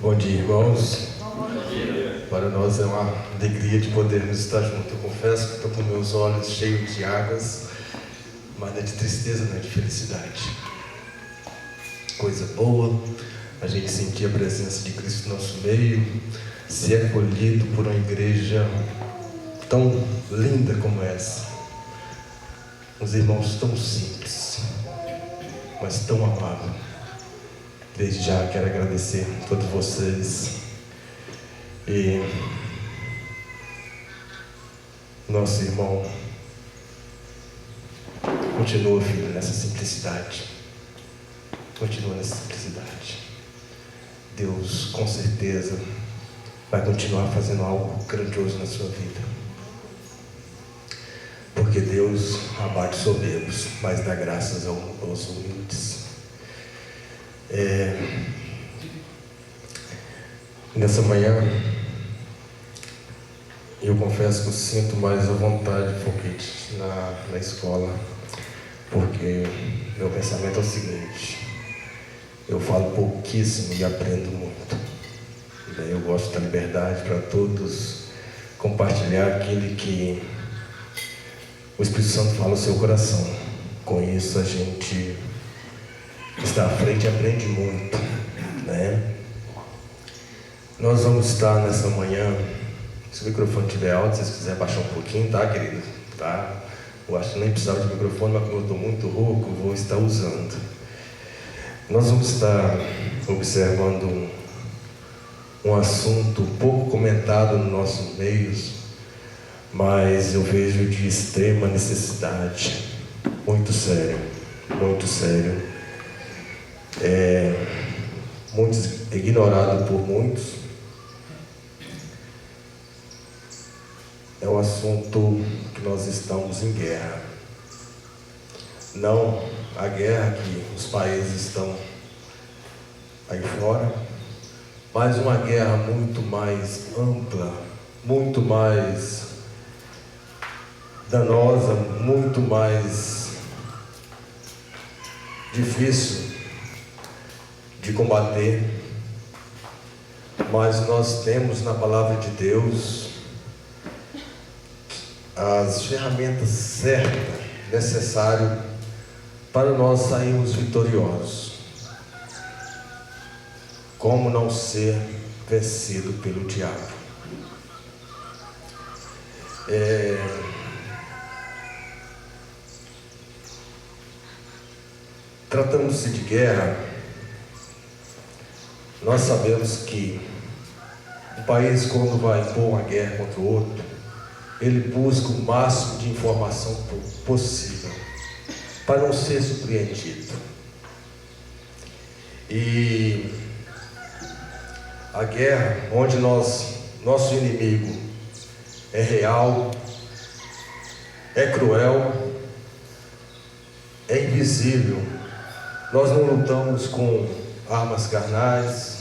Bom dia, irmãos. Bom dia. Para nós é uma alegria de podermos estar juntos. Eu confesso que estou com meus olhos cheios de águas, mas não é de tristeza, não é de felicidade. Coisa boa, a gente sentir a presença de Cristo no nosso meio, ser acolhido por uma igreja tão linda como essa. Os irmãos tão simples, mas tão amáveis. Desde já quero agradecer a todos vocês e nosso irmão continua, filho, nessa simplicidade. Continua nessa simplicidade. Deus com certeza vai continuar fazendo algo grandioso na sua vida, porque Deus abate soberbos, mas dá graças aos humildes. Nessa manhã eu confesso que eu sinto mais a vontade de foguete na escola, porque meu pensamento é o seguinte: eu falo pouquíssimo e aprendo muito. Eu gosto da liberdade para todos compartilhar aquilo que o Espírito Santo fala no seu coração. Com isso a gente está à frente e aprende muito, né? Nós vamos estar nessa manhã, se o microfone estiver alto, se vocês quiserem baixar um pouquinho, tá, querido? Tá? Eu acho que nem precisava de microfone, mas como eu estou muito rouco, vou estar usando. Nós vamos estar observando um assunto pouco comentado nos nossos meios, mas eu vejo de extrema necessidade, muito sério, muito sério. Muito ignorado por muitos. É um assunto que nós estamos em guerra. Não a guerra que os países estão aí fora, mas uma guerra muito mais ampla, muito mais danosa, muito mais difícil de combater, mas nós temos na palavra de Deus as ferramentas certas, necessárias para nós sairmos vitoriosos. Como não ser vencido pelo diabo? Tratando-se de guerra, nós sabemos que o país, quando vai impor uma guerra contra o outro, ele busca o máximo de informação possível para não ser surpreendido. E a guerra, onde nosso inimigo é real, é cruel, é invisível. Nós não lutamos com armas carnais,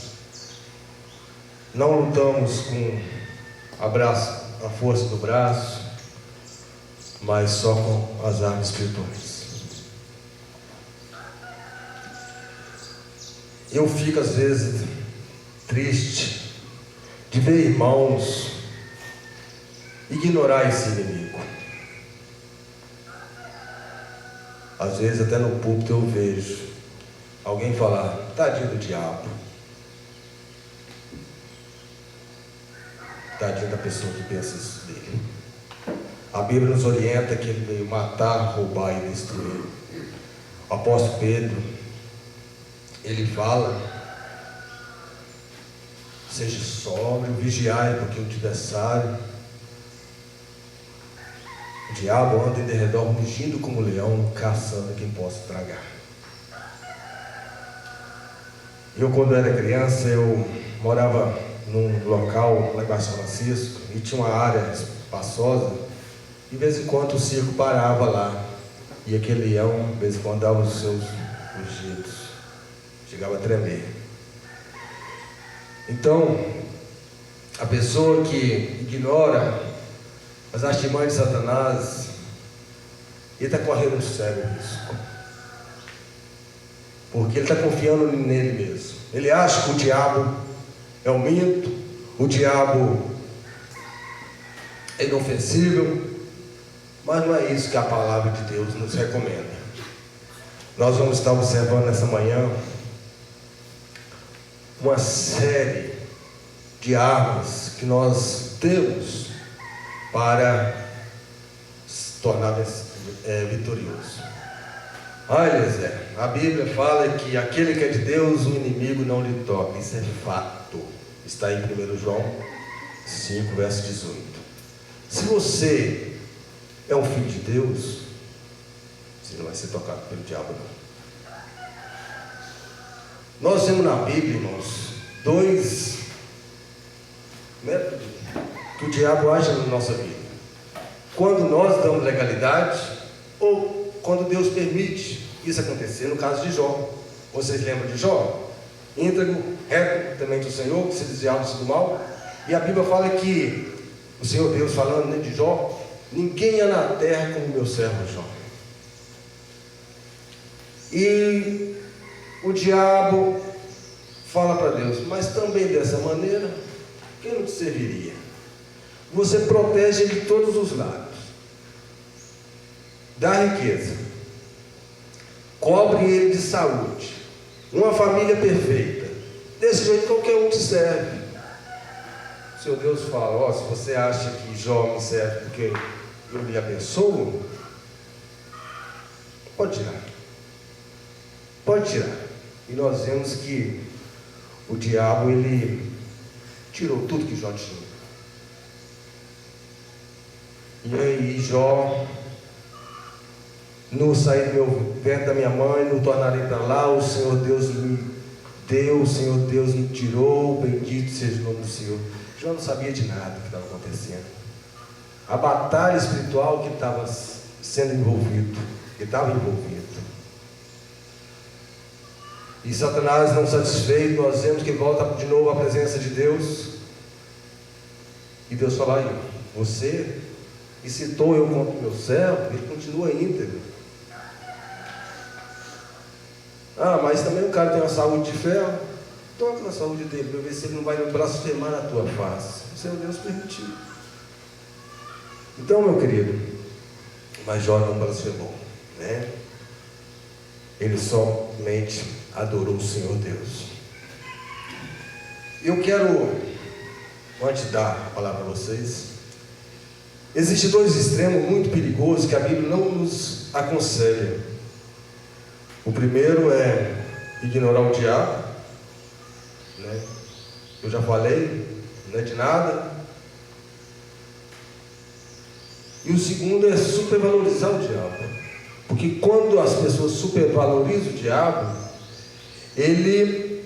não lutamos com a força do braço, mas só com as armas espirituais. Eu fico às vezes triste de ver irmãos ignorar esse inimigo. Às vezes até no púlpito eu vejo alguém falar: tadinho do diabo, tadinho da pessoa que pensa isso dele. A Bíblia nos orienta que ele veio matar, roubar e destruir. O apóstolo Pedro, ele fala: seja sóbrio, vigiai, porque o adversário, o diabo, anda em derredor, rugindo como leão, caçando quem possa tragar. Eu, quando era criança, eu morava num local lá em São Francisco e tinha uma área espaçosa. De vez em quando o circo parava lá e aquele leão, de vez em quando, dava os seus rugidos, chegava a tremer. Então, a pessoa que ignora as artimanhas de Satanás, ele está correndo um sério risco. Porque ele está confiando nele mesmo. Ele acha que o diabo é um mito, o diabo é inofensível, mas não é isso que a palavra de Deus nos recomenda. Nós vamos estar observando nessa manhã uma série de armas que nós temos para se tornar vitorioso. Eliezer, a Bíblia fala que aquele que é de Deus, o inimigo não lhe toca. Isso é fato. Está em 1 João 5, verso 18. Se você é um filho de Deus, você não vai ser tocado pelo diabo, não. Nós temos na Bíblia, irmãos, 2 métodos que o diabo age na nossa vida. Quando nós damos legalidade ou quando Deus permite isso acontecer. No caso de Jó, vocês lembram de Jó? Íntegro, reto, temente o Senhor, que se desviava do mal. E a Bíblia fala que o Senhor Deus, falando de Jó, ninguém é na terra como meu servo Jó. E o diabo fala para Deus, mas também dessa maneira, quem não te serviria? Você protege ele de todos os lados, dá riqueza, cobre ele de saúde, uma família perfeita, desse jeito qualquer um te serve. O Senhor Deus fala, se você acha que Jó me serve porque eu lhe abençoo, pode tirar. E nós vemos que o diabo, ele tirou tudo que Jó tinha. E aí Jó, no sair do meu ventre da minha mãe, no tornarei para lá, o Senhor Deus me deu, o Senhor Deus me tirou, bendito seja o nome do Senhor. Jó não sabia de nada que estava acontecendo. A batalha espiritual que estava sendo envolvido, que estava envolvido. E Satanás, não satisfeito, nós vemos que volta de novo à presença de Deus. E Deus fala aí, você incitou eu contra o meu servo, ele continua íntegro. Mas também o cara tem uma saúde de ferro, toca na saúde dele, para ver se ele não vai blasfemar na tua face. O Senhor Deus permitiu. Então, meu querido, mas Jó não blasfemou, né? Ele somente adorou o Senhor Deus. Eu quero, antes de dar a palavra para vocês, existem 2 extremos muito perigosos que a Bíblia não nos aconselha. O primeiro é ignorar o diabo, né? Eu já falei, não é de nada. E o segundo é supervalorizar o diabo. Porque quando as pessoas supervalorizam o diabo, ele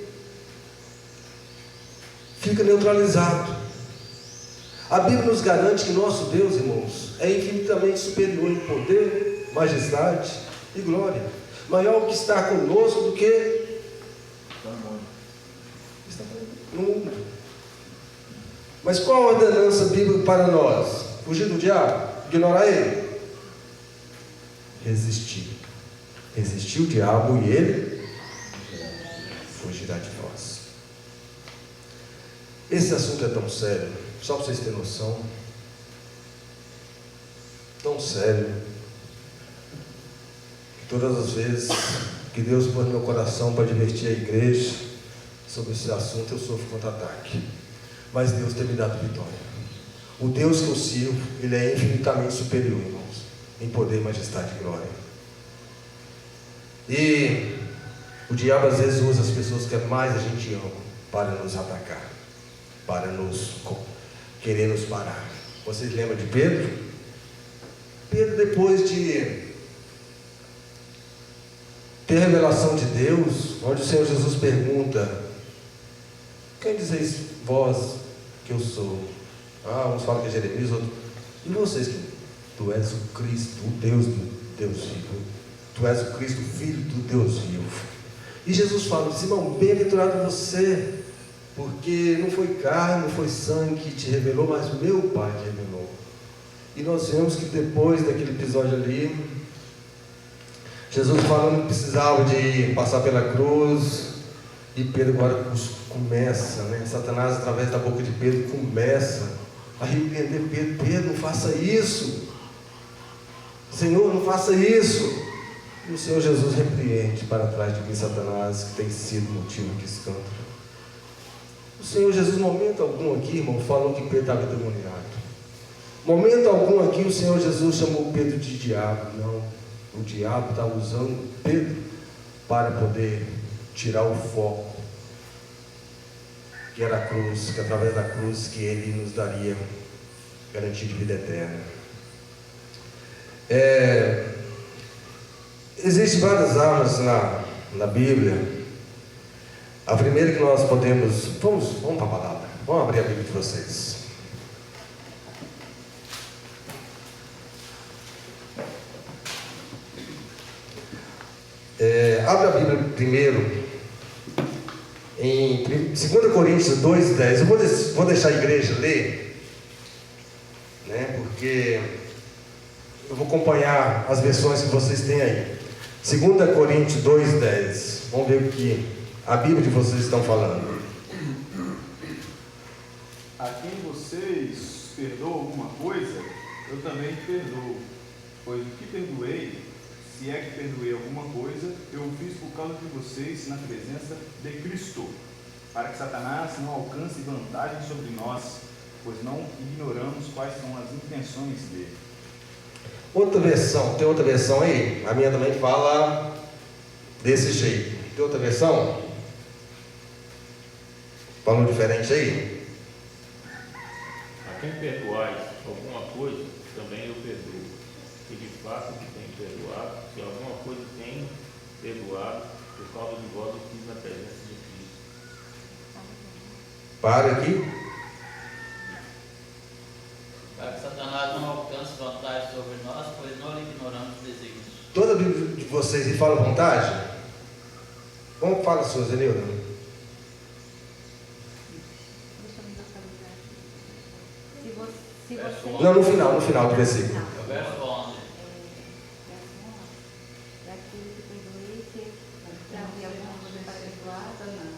fica neutralizado. A Bíblia nos garante que nosso Deus, irmãos, é infinitamente superior em poder, majestade e glória. Maior o que está conosco do que está no mundo. Mas qual a ordenança bíblica para nós? Fugir do diabo? Ignorar ele? Resistir. Resistir o diabo e ele fugirá de nós. Esse assunto é tão sério, só para vocês terem noção, tão sério, que todas as vezes que Deus põe no meu coração para divertir a igreja sobre esse assunto, eu sofro contra-ataque. Mas Deus tem me dado vitória. O Deus que eu sirvo, ele é infinitamente superior, irmãos, em poder, majestade e glória. E o diabo às vezes usa as pessoas que mais a gente ama para nos atacar, para querer nos parar. Vocês lembram de Pedro? Pedro, depois de ter a revelação de Deus, onde o Senhor Jesus pergunta: quem dizeis vós que eu sou? Uns falam que é Jeremias, outros. E vocês que tu és o Cristo, o Deus do Deus vivo. Tu és o Cristo, o Filho do Deus vivo. E Jesus fala: Simão, bem-aventurado você, porque não foi carne, não foi sangue que te revelou, mas meu Pai te revelou. E nós vemos que depois daquele episódio ali, Jesus falando que precisava de passar pela cruz, E Pedro agora começa, né? Satanás, através da boca de Pedro, começa a repreender Pedro. Pedro, não faça isso. Senhor, não faça isso. E o Senhor Jesus repreende para trás de mim, Satanás, que tem sido motivo de escândalo. O Senhor Jesus, momento algum aqui, irmão, falou que Pedro estava endemoniado. Momento algum aqui, o Senhor Jesus chamou Pedro de diabo. Não, o diabo está usando Pedro para poder tirar o foco, que era a cruz, que através da cruz que Ele nos daria garantia de vida eterna. Existem várias armas na Bíblia. A primeira que nós podemos... Vamos para a palavra. Vamos abrir a Bíblia de vocês. Abre a Bíblia primeiro em 2 Coríntios 2:10. Eu vou deixar a igreja ler, né, porque eu vou acompanhar as versões que vocês têm aí. 2 Coríntios 2:10. Vamos ver o que a Bíblia de vocês estão falando. A quem vocês perdoam alguma coisa, eu também perdoo. Pois o que perdoei, se é que perdoei alguma coisa, eu o fiz por causa de vocês na presença de Cristo, para que Satanás não alcance vantagem sobre nós, pois não ignoramos quais são as intenções dele. Outra versão, tem outra versão aí? A minha também fala desse jeito. Tem outra versão? Falou diferente aí? A quem perdoais alguma coisa, também eu perdoo. Que lhe faça o que tem perdoado, se alguma coisa tem perdoado, por causa de vós eu fiz na presença de Cristo. Para aqui. Para que Satanás não alcance vantagem sobre nós, pois não lhe ignoramos os desígnios. Toda a Bíblia de vocês fala vantagem? Como fala a sua, Zenilda? Não, no final do versículo. Verso 11.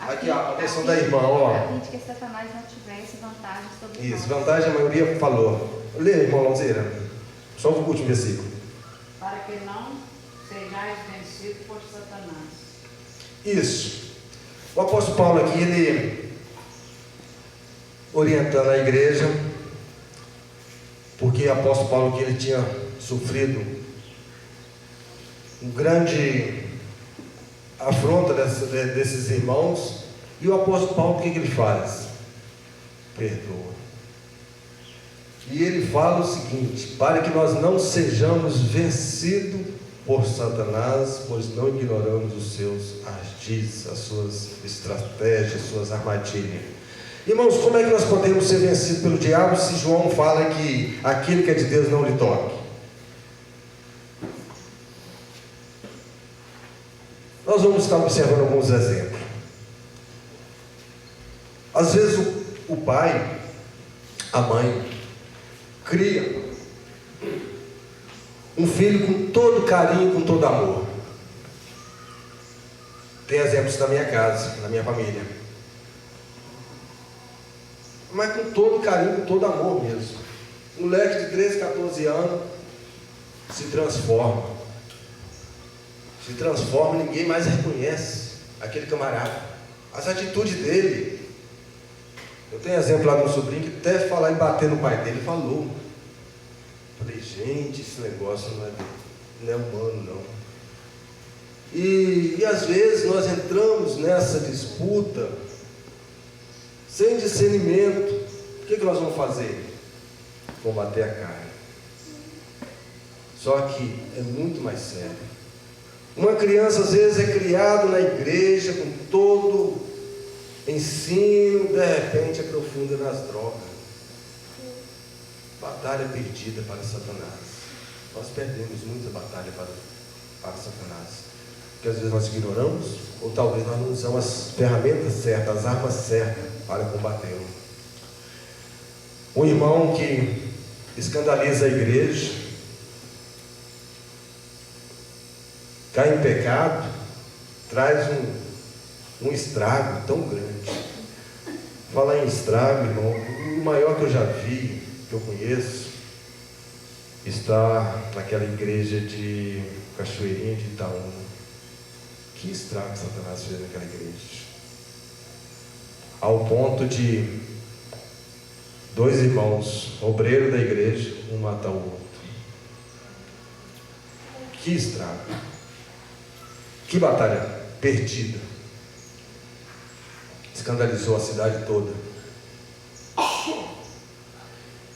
Aqui, ó, a versão da irmã, ó. A fim de que Satanás não tivesse vantagem sobre nós. Isso, vantagem a maioria falou. Lê, irmão Lonzeira. Só o último versículo. Para que não sejais vencidos por Satanás. Isso. O apóstolo Paulo aqui, ele orientando a igreja, porque o apóstolo Paulo aqui, ele tinha sofrido um grande afronta desses irmãos, e o apóstolo Paulo, o que ele faz? Perdoa. E ele fala o seguinte: para que nós não sejamos vencidos por Satanás, pois não ignoramos os seus ardis, as suas estratégias, as suas armadilhas. Irmãos, como é que nós podemos ser vencidos pelo diabo se João fala que aquele que é de Deus não lhe toque? Nós vamos estar observando alguns exemplos. Às vezes o pai, a mãe, cria um filho com todo carinho, com todo amor. Tem exemplos na minha casa, na minha família. Mas com todo carinho, com todo amor mesmo. Moleque de 13, 14 anos se transforma. Se transforma, ninguém mais reconhece aquele camarada, as atitudes dele. Eu tenho exemplo lá do meu sobrinho que até falar em bater no pai dele, falou. Falei, gente, esse negócio não é humano, não. E às vezes nós entramos nessa disputa sem discernimento. O que nós vamos fazer? Combater a carne. Só que é muito mais sério. Uma criança às vezes é criada na igreja com todo ensino, de repente aprofunda nas drogas. Batalha perdida para Satanás. Nós perdemos muita batalha para Satanás. Porque às vezes nós ignoramos, ou talvez nós não usamos as ferramentas certas, as armas certas para combatê-lo. Um irmão que escandaliza a igreja, cai em pecado, traz um estrago tão grande. Falar em estrago, irmão, o maior que eu já vi, que eu conheço, está naquela igreja de Cachoeirinha de Itaúna. Que estrago Satanás fez naquela igreja. Ao ponto de 2 irmãos, obreiro da igreja, um matar o outro. Que estrago. Que batalha perdida. Escandalizou a cidade toda.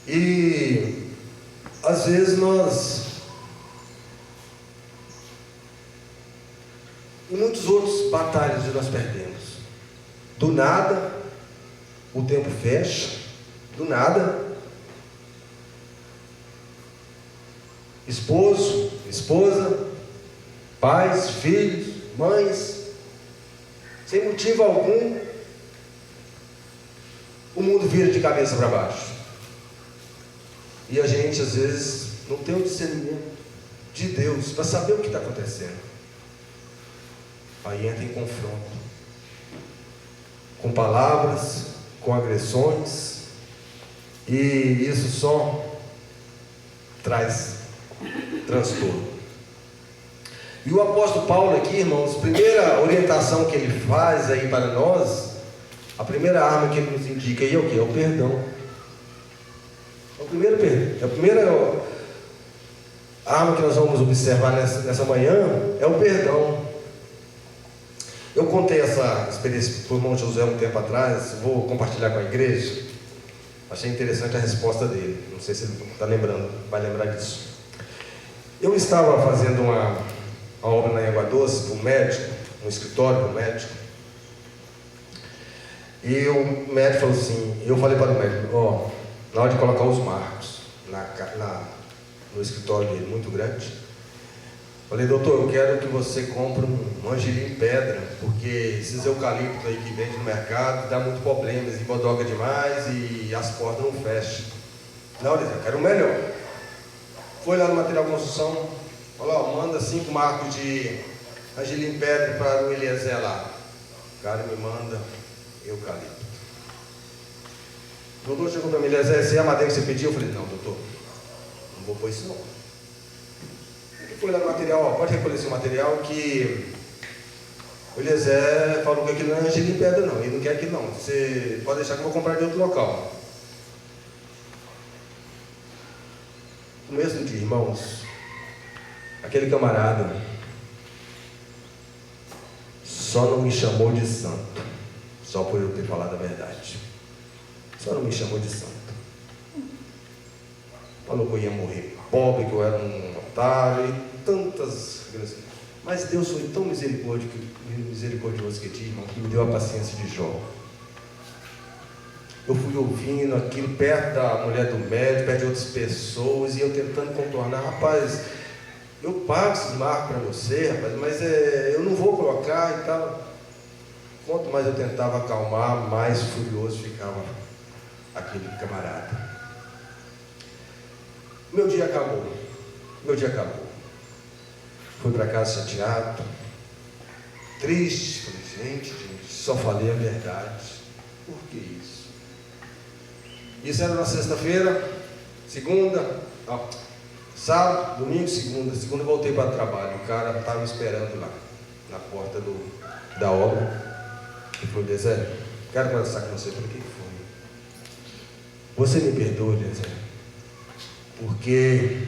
E às vezes e muitos outros batalhas nós perdemos. Do nada, o tempo fecha. Do nada, esposo, esposa, pais, filhos, mães, sem motivo algum, o mundo vira de cabeça para baixo. E a gente às vezes não tem o discernimento de Deus para saber o que está acontecendo. Aí entra em confronto com palavras, com agressões, e isso só traz transtorno. E o apóstolo Paulo aqui, irmãos, a primeira orientação que ele faz aí para nós, a primeira arma que ele nos indica aí é o que? É o perdão. É o primeiro perdão. A primeira arma que nós vamos observar nessa manhã é o perdão. Eu contei essa experiência para o irmão José um tempo atrás, vou compartilhar com a igreja. Achei interessante a resposta dele. Não sei se ele está lembrando, vai lembrar disso. Eu estava fazendo uma obra na Água Doce para um médico, um escritório para um médico. E o médico falou assim, eu falei para o médico, na hora de colocar os marcos no escritório dele, muito grande, falei, doutor, eu quero que você compre um angelim pedra, porque esses eucaliptos aí que vende no mercado dá muito problema, eles embodoga demais e as portas não fecham. Não, eu quero o melhor. Foi lá no material de construção, falou, manda 5 marcos de angelim pedra para o Eliezer lá. O cara me manda eucalipto. O doutor chegou para mim, Eliezer, essa é a madeira que você pediu? Eu falei, não, doutor, não vou pôr isso não. Ele foi lá no material, pode recolher esse material que o Eliezer falou que aquilo não é angelim pedra não, ele não quer aquilo não, você pode deixar que eu vou comprar de outro local. No mesmo dia, irmãos, aquele camarada só não me chamou de santo, só por eu ter falado a verdade. Só não me chamou de santo. Falou que eu ia morrer pobre, que eu era um otário e tantas coisas. Mas Deus foi tão misericordioso que tinha, irmão, que me deu a paciência de Jó. Eu fui ouvindo aquilo perto da mulher do médico, perto de outras pessoas, e eu tentando contornar, rapaz, eu pago esses marcos para você, rapaz, mas eu não vou colocar e tal. Quanto mais eu tentava acalmar, mais furioso ficava aquele camarada. Meu dia acabou. Fui para casa chateado, triste. Falei, gente, só falei a verdade. Por que isso? Isso era na sexta-feira, sábado, domingo, segunda. Segunda eu voltei para o trabalho. O cara estava me esperando lá, na porta da obra. Ele falou, Eliezer, quero conversar com você. Eu falei, o que foi? Você me perdoa, Eliezer, porque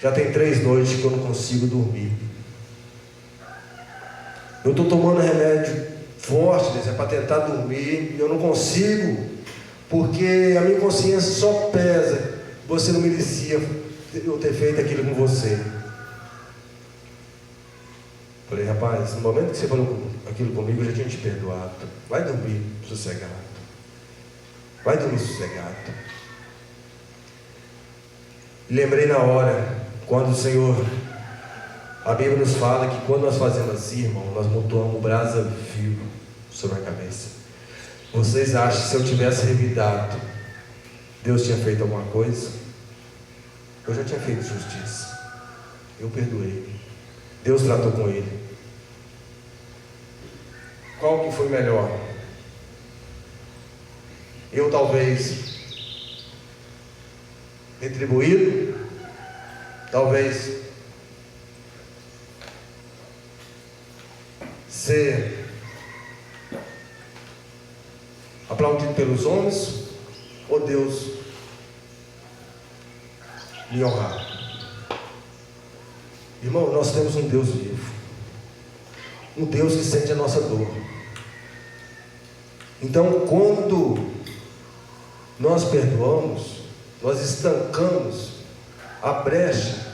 já tem 3 noites que eu não consigo dormir. Eu estou tomando remédio forte, Eliezer, para tentar dormir, e eu não consigo, porque a minha consciência só pesa. Você não merecia eu ter feito aquilo com você. Falei, rapaz, no momento que você falou aquilo comigo, eu já tinha te perdoado. Vai dormir sossegado. Vai dormir sossegado. Lembrei na hora, quando o Senhor, a Bíblia nos fala que quando nós fazemos assim, irmão, nós montamos brasa viva sobre a cabeça. Vocês acham que se eu tivesse revidado, Deus tinha feito alguma coisa? Eu já tinha feito justiça. Eu perdoei. Deus tratou com ele. qual que foi melhor? Eu talvez retribuído, talvez ser aplaudido pelos homens, ou Deus me honrar? Irmão, nós temos um Deus vivo, um Deus que sente a nossa dor. Então, quando nós perdoamos, nós estancamos a brecha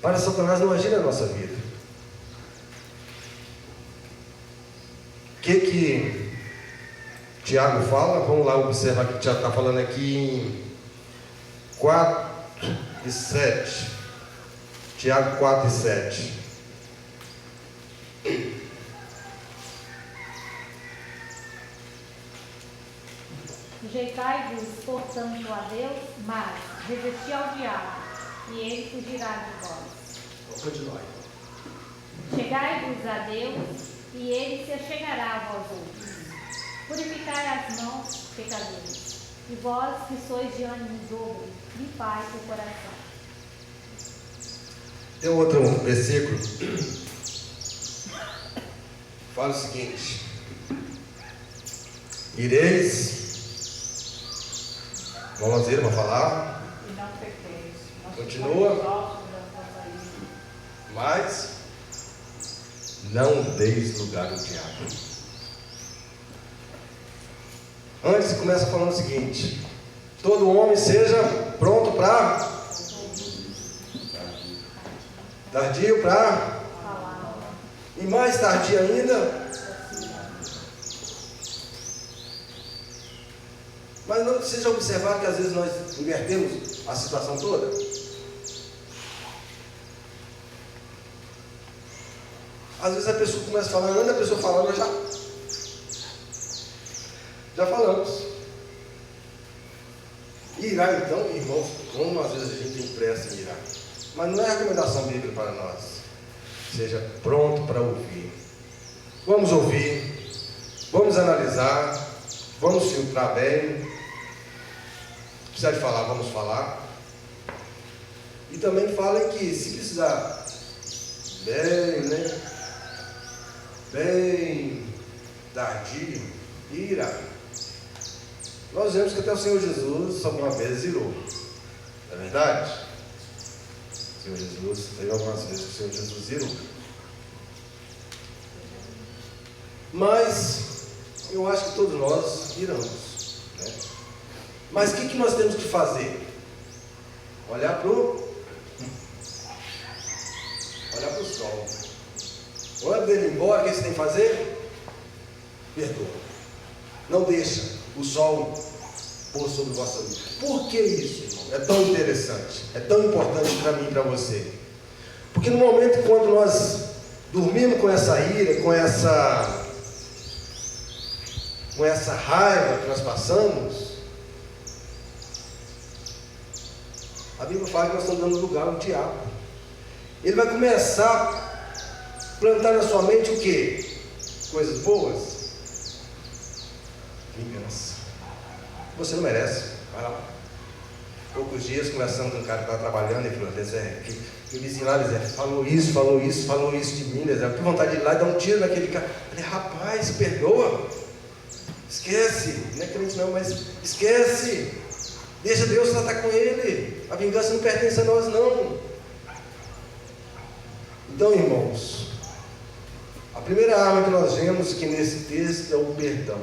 para Satanás não agir na nossa vida. O que Tiago fala? Vamos lá observar o que Tiago está falando aqui em 4 e 7. Tiago 4 e 7. Sujeitai-vos, portanto, a Deus, mas resisti ao diabo, e ele fugirá de vós. Vamos continuar. Chegai-vos a Deus, e ele se achegará a vós outros. Purificai as mãos, pecadores, e vós que sois de ânimo dobre, limpai o coração. Tem outro versículo, fala o seguinte: ireis, vamos ver, vamos falar, E não pequeis. Continua. mas não deis lugar ao diabo. Antes começa falando o seguinte: todo homem seja pronto para tardio para e mais tardio ainda. Mas não seja observado que às vezes nós invertemos a situação toda. Às vezes a pessoa começa falando, antes da pessoa falando, nós já falamos. Irá então, irmãos, como às vezes a gente tem pressa em irar. Mas não é recomendação bíblica para nós. Seja pronto para ouvir. Vamos ouvir, vamos analisar, vamos filtrar bem. Se precisar de falar, vamos falar. E também falem que se precisar bem tardio, irá. Nós vemos que até o Senhor Jesus alguma vez irou. Não é verdade? O Senhor Jesus, teve algumas vezes que o Senhor Jesus irou. Mas eu acho que todos nós iramos, né? Mas o que nós temos que fazer? Olhar para o sol. Antes dele ir embora, o que você tem que fazer? Perdoa. Não deixa o sol pôr sobre vossa vida. Por que isso, irmão? É tão interessante, é tão importante para mim e para você. Porque no momento quando nós dormimos com essa ira, com essa raiva que nós passamos, a Bíblia fala que nós estamos dando lugar ao diabo. Ele vai começar a plantar na sua mente o quê? Coisas boas? Vingança. Você não merece. Vai lá. Poucos dias, conversando com um cara que estava trabalhando, ele falou: Zé, que o vizinho lá, Zé, falou isso de mim, Zé. Que vontade de ir lá e dar um tiro naquele cara. Eu falei: rapaz, perdoa. Esquece. Não é crente não, mas esquece. Deixa Deus tratar com ele. A vingança não pertence a nós, não. Então, irmãos, a primeira arma que nós vemos aqui nesse texto é o perdão.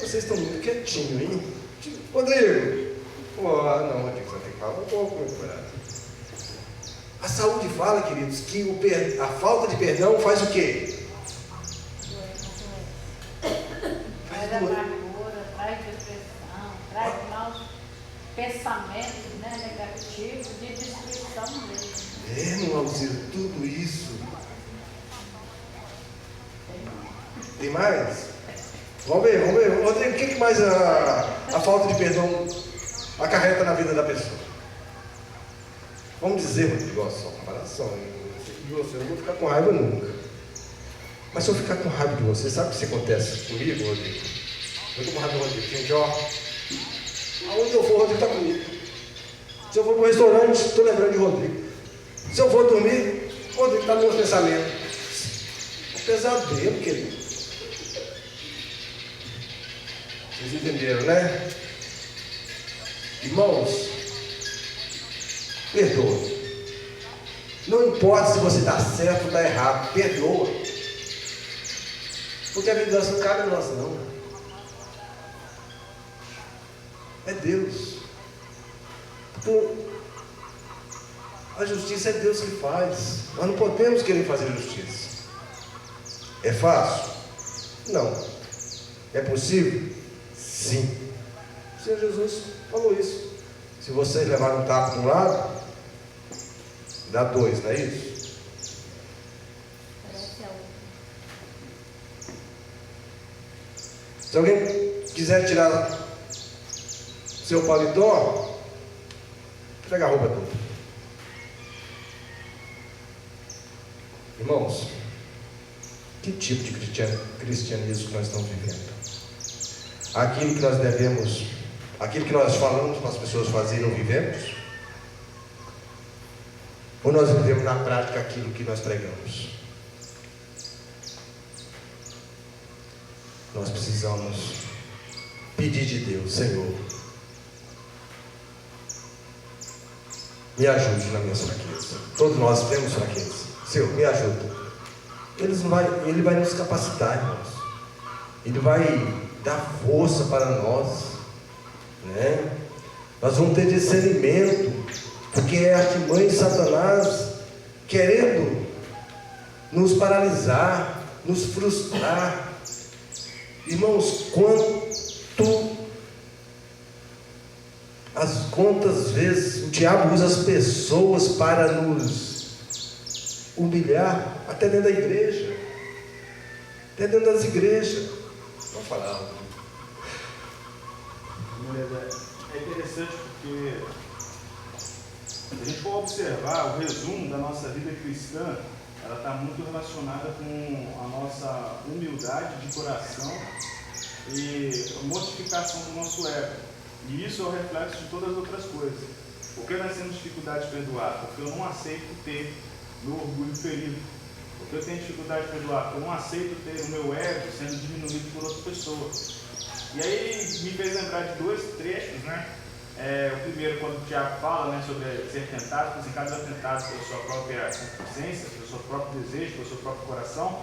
Vocês estão muito quietinhos, hein? Rodrigo! Não, Rodrigo, você tem que falar um pouco, meu camarada. A saúde fala, queridos, que a falta de perdão faz o quê? Traz amargura, traz depressão, traz maus pensamentos, né, negativos, de destruição mesmo. Meu Alcino, tudo isso. Tem mais? Vamos ver. Rodrigo, o que mais a falta de perdão acarreta na vida da pessoa? Vamos dizer, Rodrigo, só comparação. Eu não vou ficar com raiva nunca. Mas se eu ficar com raiva de você, sabe o que acontece comigo, Rodrigo? Eu estou com raiva do Rodrigo. Gente, ó, aonde eu for, o Rodrigo está comigo. Se eu for para o restaurante, estou lembrando de Rodrigo. Se eu for dormir, o Rodrigo está no meu pensamento. É um pesadelo, querido. Vocês entenderam, né? Irmãos, perdoa. Não importa se você está certo ou está errado, perdoa. Porque a vingança não cabe a nós, não. É Deus. Então, a justiça é Deus que faz. Nós não podemos querer fazer justiça. É fácil? Não. É possível? Sim. O Senhor Jesus falou isso. Se vocês levarem um tapa de um lado, dá 2, não é isso? Parece a outra. Se alguém quiser tirar seu paletó, pega a roupa toda. Irmãos, que tipo de cristianismo que nós estamos vivendo? Aquilo que nós devemos, aquilo que nós falamos para as pessoas fazerem, não vivemos? Ou nós vivemos na prática aquilo que nós pregamos? Nós precisamos pedir de Deus: Senhor, me ajude nas minhas fraquezas. Todos nós temos fraquezas. Senhor, me ajuda. Ele vai nos capacitar, irmãos. Ele vai dar força para nós, né? Nós vamos ter discernimento, porque é a artimanha de Satanás querendo nos paralisar, nos frustrar. Irmãos, quantas vezes o diabo usa as pessoas para nos humilhar, até dentro da igreja, até dentro das igrejas. Vamos falar. É interessante porque, se a gente for observar o resumo da nossa vida cristã, ela está muito relacionada com a nossa humildade de coração e mortificação do nosso ego. E isso é o reflexo de todas as outras coisas. Por que nós temos dificuldade de perdoar? Porque eu não aceito ter meu orgulho ferido. Porque eu tenho dificuldade de perdoar? Porque eu não aceito ter o meu ego sendo diminuído por outra pessoa. E aí me fez lembrar de 2 trechos, né? O primeiro, quando o Tiago fala, né, sobre ser tentado, porque cada um é tentado pela sua própria consciência, pelo seu próprio desejo, pelo seu próprio coração.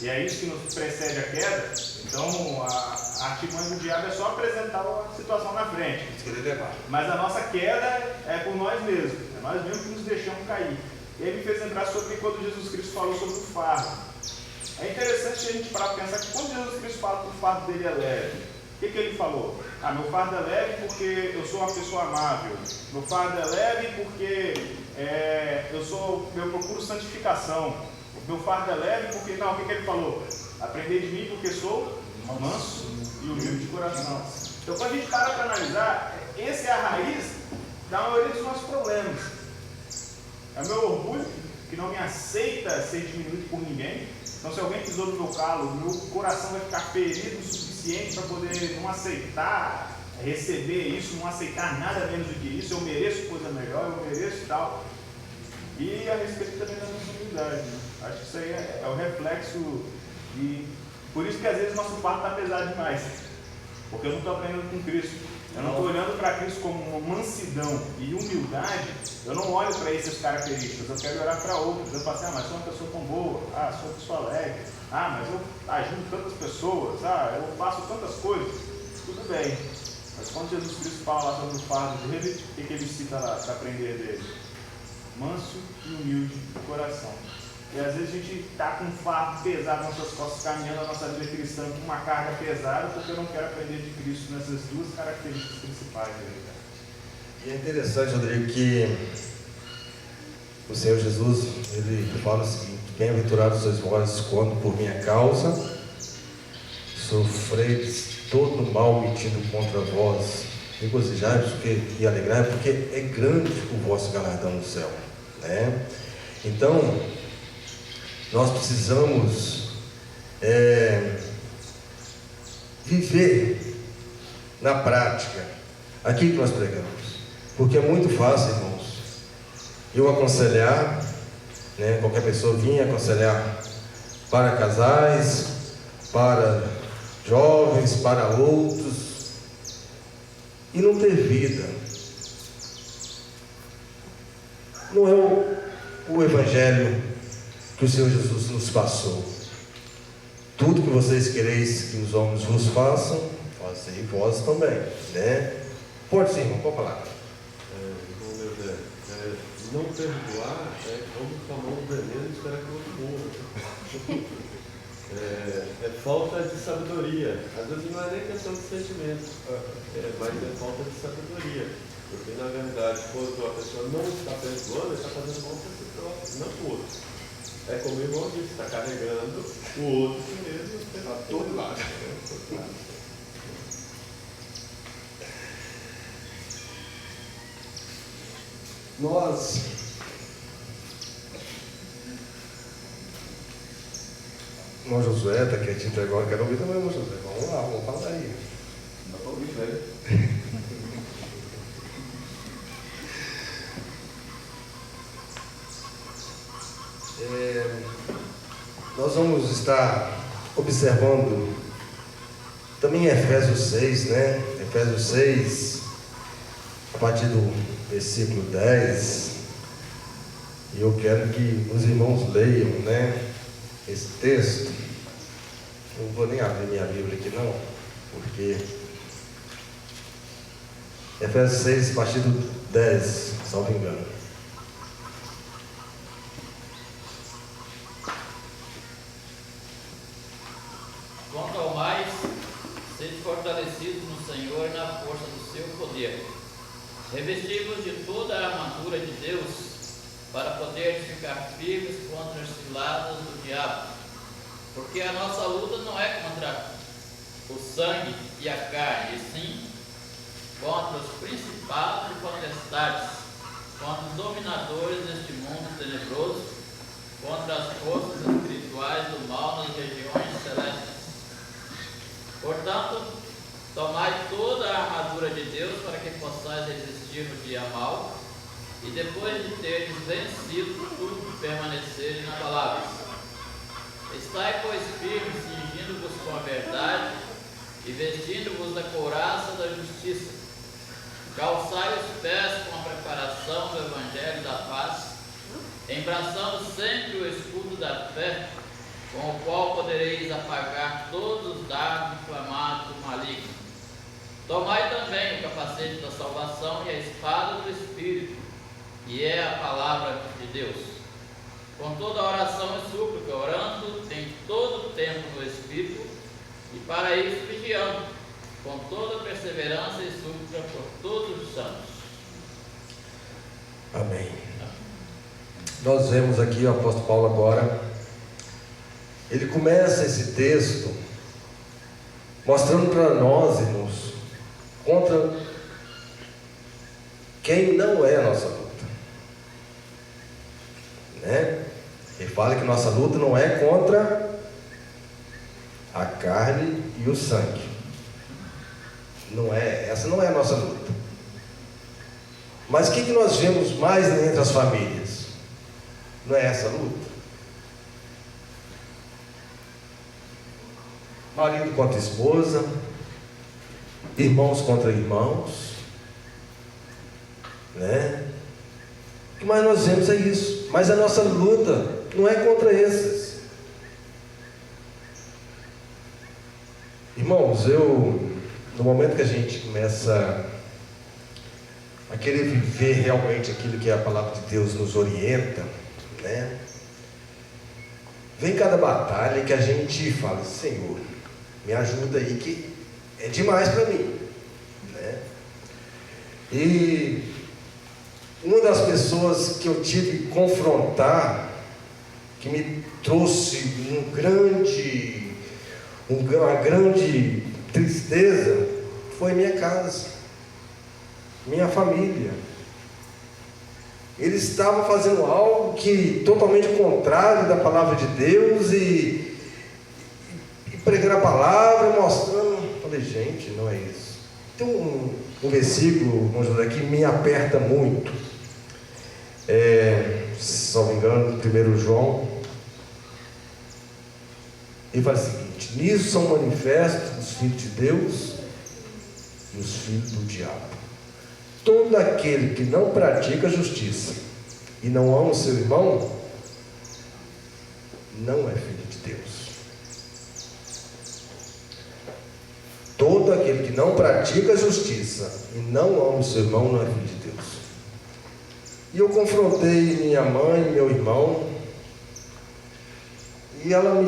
E é isso que nos precede a queda. Então, a artimanha do diabo é só apresentar a situação na frente. Mas a nossa queda é por nós mesmos. É nós mesmos que nos deixamos cair. E aí me fez lembrar sobre quando Jesus Cristo falou sobre o fardo. É interessante a gente parar para pensar que quando Jesus Cristo fala que o fardo dele é leve, o que ele falou? Meu fardo é leve porque eu sou uma pessoa amável. Meu fardo é leve porque eu procuro santificação. Meu fardo é leve porque... Não, o que ele falou? Aprender de mim porque sou manso e humilde de coração. Então, quando a gente para analisar, essa é a raiz da maioria dos nossos problemas. É o meu orgulho, que não me aceita ser diminuído por ninguém. Então, se alguém pisou no meu calo, meu coração vai ficar ferido o suficiente para poder não aceitar, receber isso, não aceitar nada menos do que isso. Eu mereço coisa melhor, eu mereço tal. E a respeito também da nossa humildade, né? Acho que isso aí é o reflexo e por isso que às vezes o nosso fardo está pesado demais. Porque eu não estou aprendendo com Cristo. Eu não estou olhando para Cristo como uma mansidão e humildade. Eu não olho para essas características. Eu quero olhar para outras. Eu falo assim, mas sou uma pessoa tão boa. Sou uma pessoa alegre. Mas eu ajudo tantas pessoas. Eu faço tantas coisas. Tudo bem. Mas quando Jesus Cristo fala lá sobre o fardo dele, o que ele cita lá para aprender dele? Manso e humilde de coração. E às vezes a gente está com um fardo pesado nas nossas costas, caminhando a nossa vida cristã com uma carga pesada, porque eu não quero aprender de Cristo nessas 2 características principais dele. E é interessante, Rodrigo, que o Senhor Jesus, ele fala o seguinte: bem-aventurados sois vós quando por minha causa sofreis todo o mal metido contra vós, regozijai-vos e alegrai, porque é grande o vosso galardão no céu, né? Então, nós precisamos viver na prática aquilo que nós pregamos. Porque é muito fácil, irmãos, eu aconselhar, né, qualquer pessoa vir aconselhar para casais, para jovens, para outros, e não ter vida. Não é o Evangelho que o Senhor Jesus nos passou. Tudo que vocês quereis que os homens vos façam, fazei vós também, né? Pode sim, irmão, pode falar. Não perdoar é como tomar um veneno e esperar que o outro morra. É falta de sabedoria. Às vezes não é nem questão de sentimento, mas é falta de sabedoria. Porque na verdade, quando a pessoa não está perdoando, está fazendo mal para si próprio, não para o outro. É como o irmão disse, está carregando o outro mesmo para todo lado. Nós irmão Josué está quietinho até agora, quero ouvir também, irmão Josué. Vamos lá, vamos falar aí. Não estou ouvindo, velho. Nós vamos estar observando também Efésios 6, né? Efésios 6, a partir do versículo 10. E eu quero que os irmãos leiam, né, esse texto. Não vou nem abrir minha Bíblia aqui não, porque Efésios 6, a partir do 10, salvo engano. Quanto ao mais, sede fortalecidos no Senhor e na força do seu poder. Revestivos de toda a armadura de Deus, para poderes ficar firmes contra as ciladas do diabo. Porque a nossa luta não é contra o sangue e a carne, e sim contra os principados e potestades, contra os dominadores deste mundo tenebroso, contra as forças espirituais do mal nas regiões celestes. Portanto, tomai toda a armadura de Deus para que possais resistir no dia mau, e depois de teres vencido tudo, permanecer inabaláveis. Estai, pois, firmes, cingindo-vos com a verdade e vestindo-vos da couraça da justiça. Calçai os pés com a preparação do Evangelho da paz, embraçando sempre o escudo da fé, com o qual podereis apagar todos os dardos inflamados do maligno. Tomai também o capacete da salvação e a espada do Espírito, que é a palavra de Deus. Com toda oração e súplica, orando em todo o tempo no Espírito, e para isso vigiando, com toda perseverança e súplica por todos os santos. Amém. Nós vemos aqui o apóstolo Paulo agora, ele começa esse texto mostrando para nós, irmãos, contra quem não é a nossa luta, né? Ele fala que nossa luta não é contra a carne e o sangue. Não é, essa não é a nossa luta. Mas o que nós vemos mais entre as famílias? Não é essa a luta? Marido contra esposa, irmãos contra irmãos, né? O que mais nós vemos é isso. Mas a nossa luta não é contra esses. Irmãos, no momento que a gente começa a querer viver realmente aquilo que a palavra de Deus nos orienta, né? Vem cada batalha que a gente fala: Senhor, me ajuda aí que é demais para mim, né? E uma das pessoas que eu tive que confrontar, que me trouxe uma grande tristeza, foi minha casa, minha família. Eles estavam fazendo algo que totalmente contrário da palavra de Deus, e pregando a palavra, mostrando. Falei, gente, não é isso. Tem um versículo, vamos dizer aqui, me aperta muito. Se não me engano, 1 João. Ele fala o seguinte: nisso são manifestos os filhos de Deus e os filhos do diabo. Todo aquele que não pratica a justiça e não ama o seu irmão, não é filho de Deus. Todo aquele que não pratica a justiça e não ama o seu irmão, não é filho de Deus. E eu confrontei minha mãe e meu irmão, e ela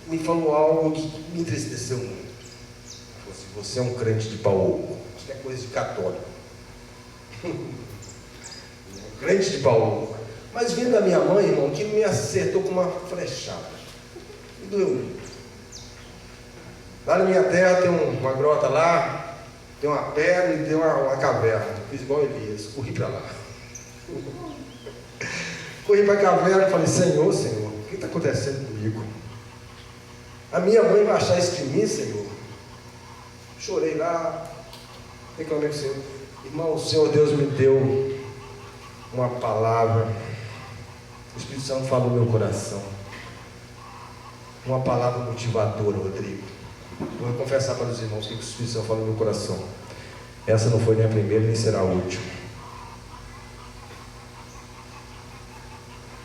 me falou algo que me entristeceu muito. Ela falou assim: você é um crente de pau oco. Isso é coisa de católico. Crente de pau oco. Mas vindo da minha mãe, irmão, que me acertou com uma flechada. Me doeu muito. Lá na minha terra tem uma grota lá, tem uma pedra e tem uma caverna. Fiz igual Elias, corri para lá. Corri para a caverna e falei: Senhor, o que está acontecendo comigo? A minha mãe vai achar isso de mim, Senhor? Chorei lá, reclamei com o Senhor. Irmão, o Senhor Deus me deu uma palavra. O Espírito Santo falou no meu coração. Uma palavra motivadora, Rodrigo. Vou confessar para os irmãos o que o Espírito Santo falou no meu coração. Essa não foi nem a primeira, nem será a última.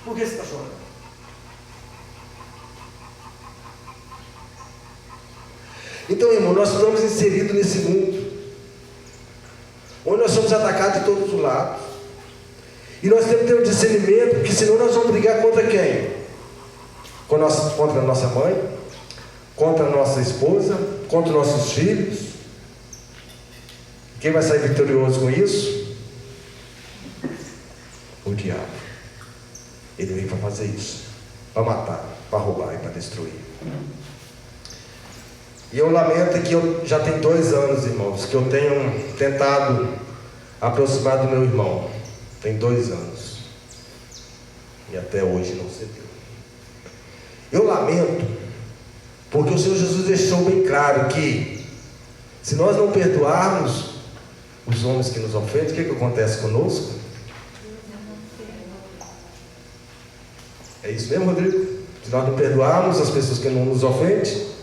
Por que você está chorando? Então, irmão, nós estamos inseridos nesse mundo, onde nós somos atacados de todos os lados. E nós temos que ter um discernimento, porque senão nós vamos brigar contra quem? Contra a nossa mãe, contra a nossa esposa, contra os nossos filhos. Quem vai sair vitorioso com isso? O diabo. Ele veio para fazer isso, para matar, para roubar e para destruir. E eu lamento que eu já tenho 2 anos, irmãos, que eu tenho tentado aproximar do meu irmão. Tem 2 anos. E até hoje não se deu. Eu lamento, porque o Senhor Jesus deixou bem claro que, se nós não perdoarmos os homens que nos ofendem, o que acontece conosco? É isso mesmo, Rodrigo? Se nós não perdoarmos as pessoas que não nos ofendem,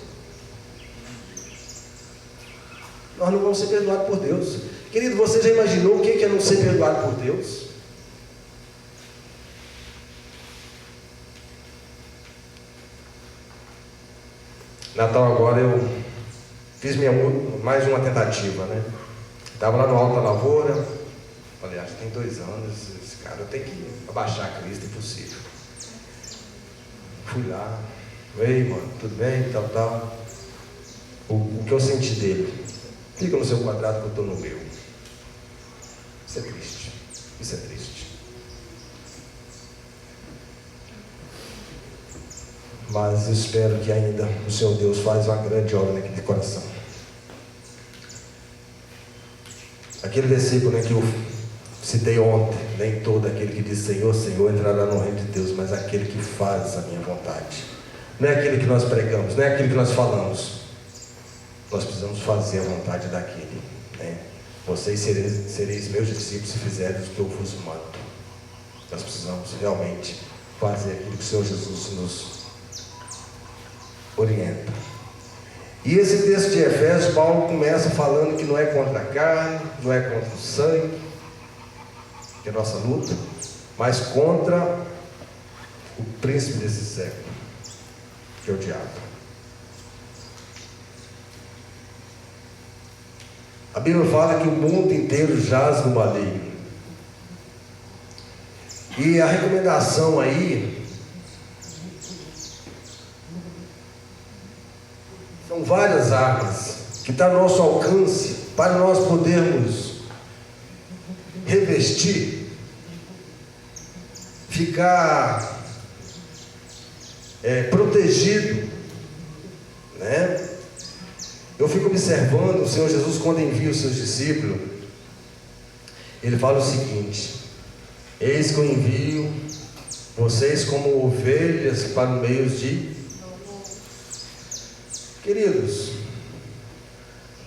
nós não vamos ser perdoados por Deus. Querido, você já imaginou o que é não ser perdoado por Deus? Natal agora eu fiz mais uma tentativa, né? Estava lá no Alto da Lavoura. Falei, acho que tem 2 anos, esse cara, eu tenho que abaixar a Cristo, é impossível. Fui lá, ei, mano, tudo bem, tal. O que eu senti dele? Fica no seu quadrado que eu estou no meu. Isso é triste. Isso é triste. Mas eu espero que ainda o Senhor Deus faz uma grande obra naquele coração. Aquele versículo, né, que eu citei ontem: nem todo aquele que diz Senhor, Senhor entrará no reino de Deus, mas aquele que faz a minha vontade. Não é aquele que nós pregamos, não é aquele que nós falamos. Nós precisamos fazer a vontade daquele, né? Vocês sereis meus discípulos se fizerem o que eu vos mando. Nós precisamos realmente fazer aquilo que o Senhor Jesus nos orienta. E esse texto de Efésios, Paulo começa falando que não é contra a carne, não é contra o sangue, que é a nossa luta, mas contra o príncipe desse século, que é o diabo. A Bíblia fala que o mundo inteiro jaz no maligno. E a recomendação aí são várias armas que estão ao nosso alcance para nós podermos revestir, ficar protegido, né? Eu fico observando o Senhor Jesus quando envia os seus discípulos. Ele fala o seguinte: eis que eu envio vocês como ovelhas para o meio de... Queridos,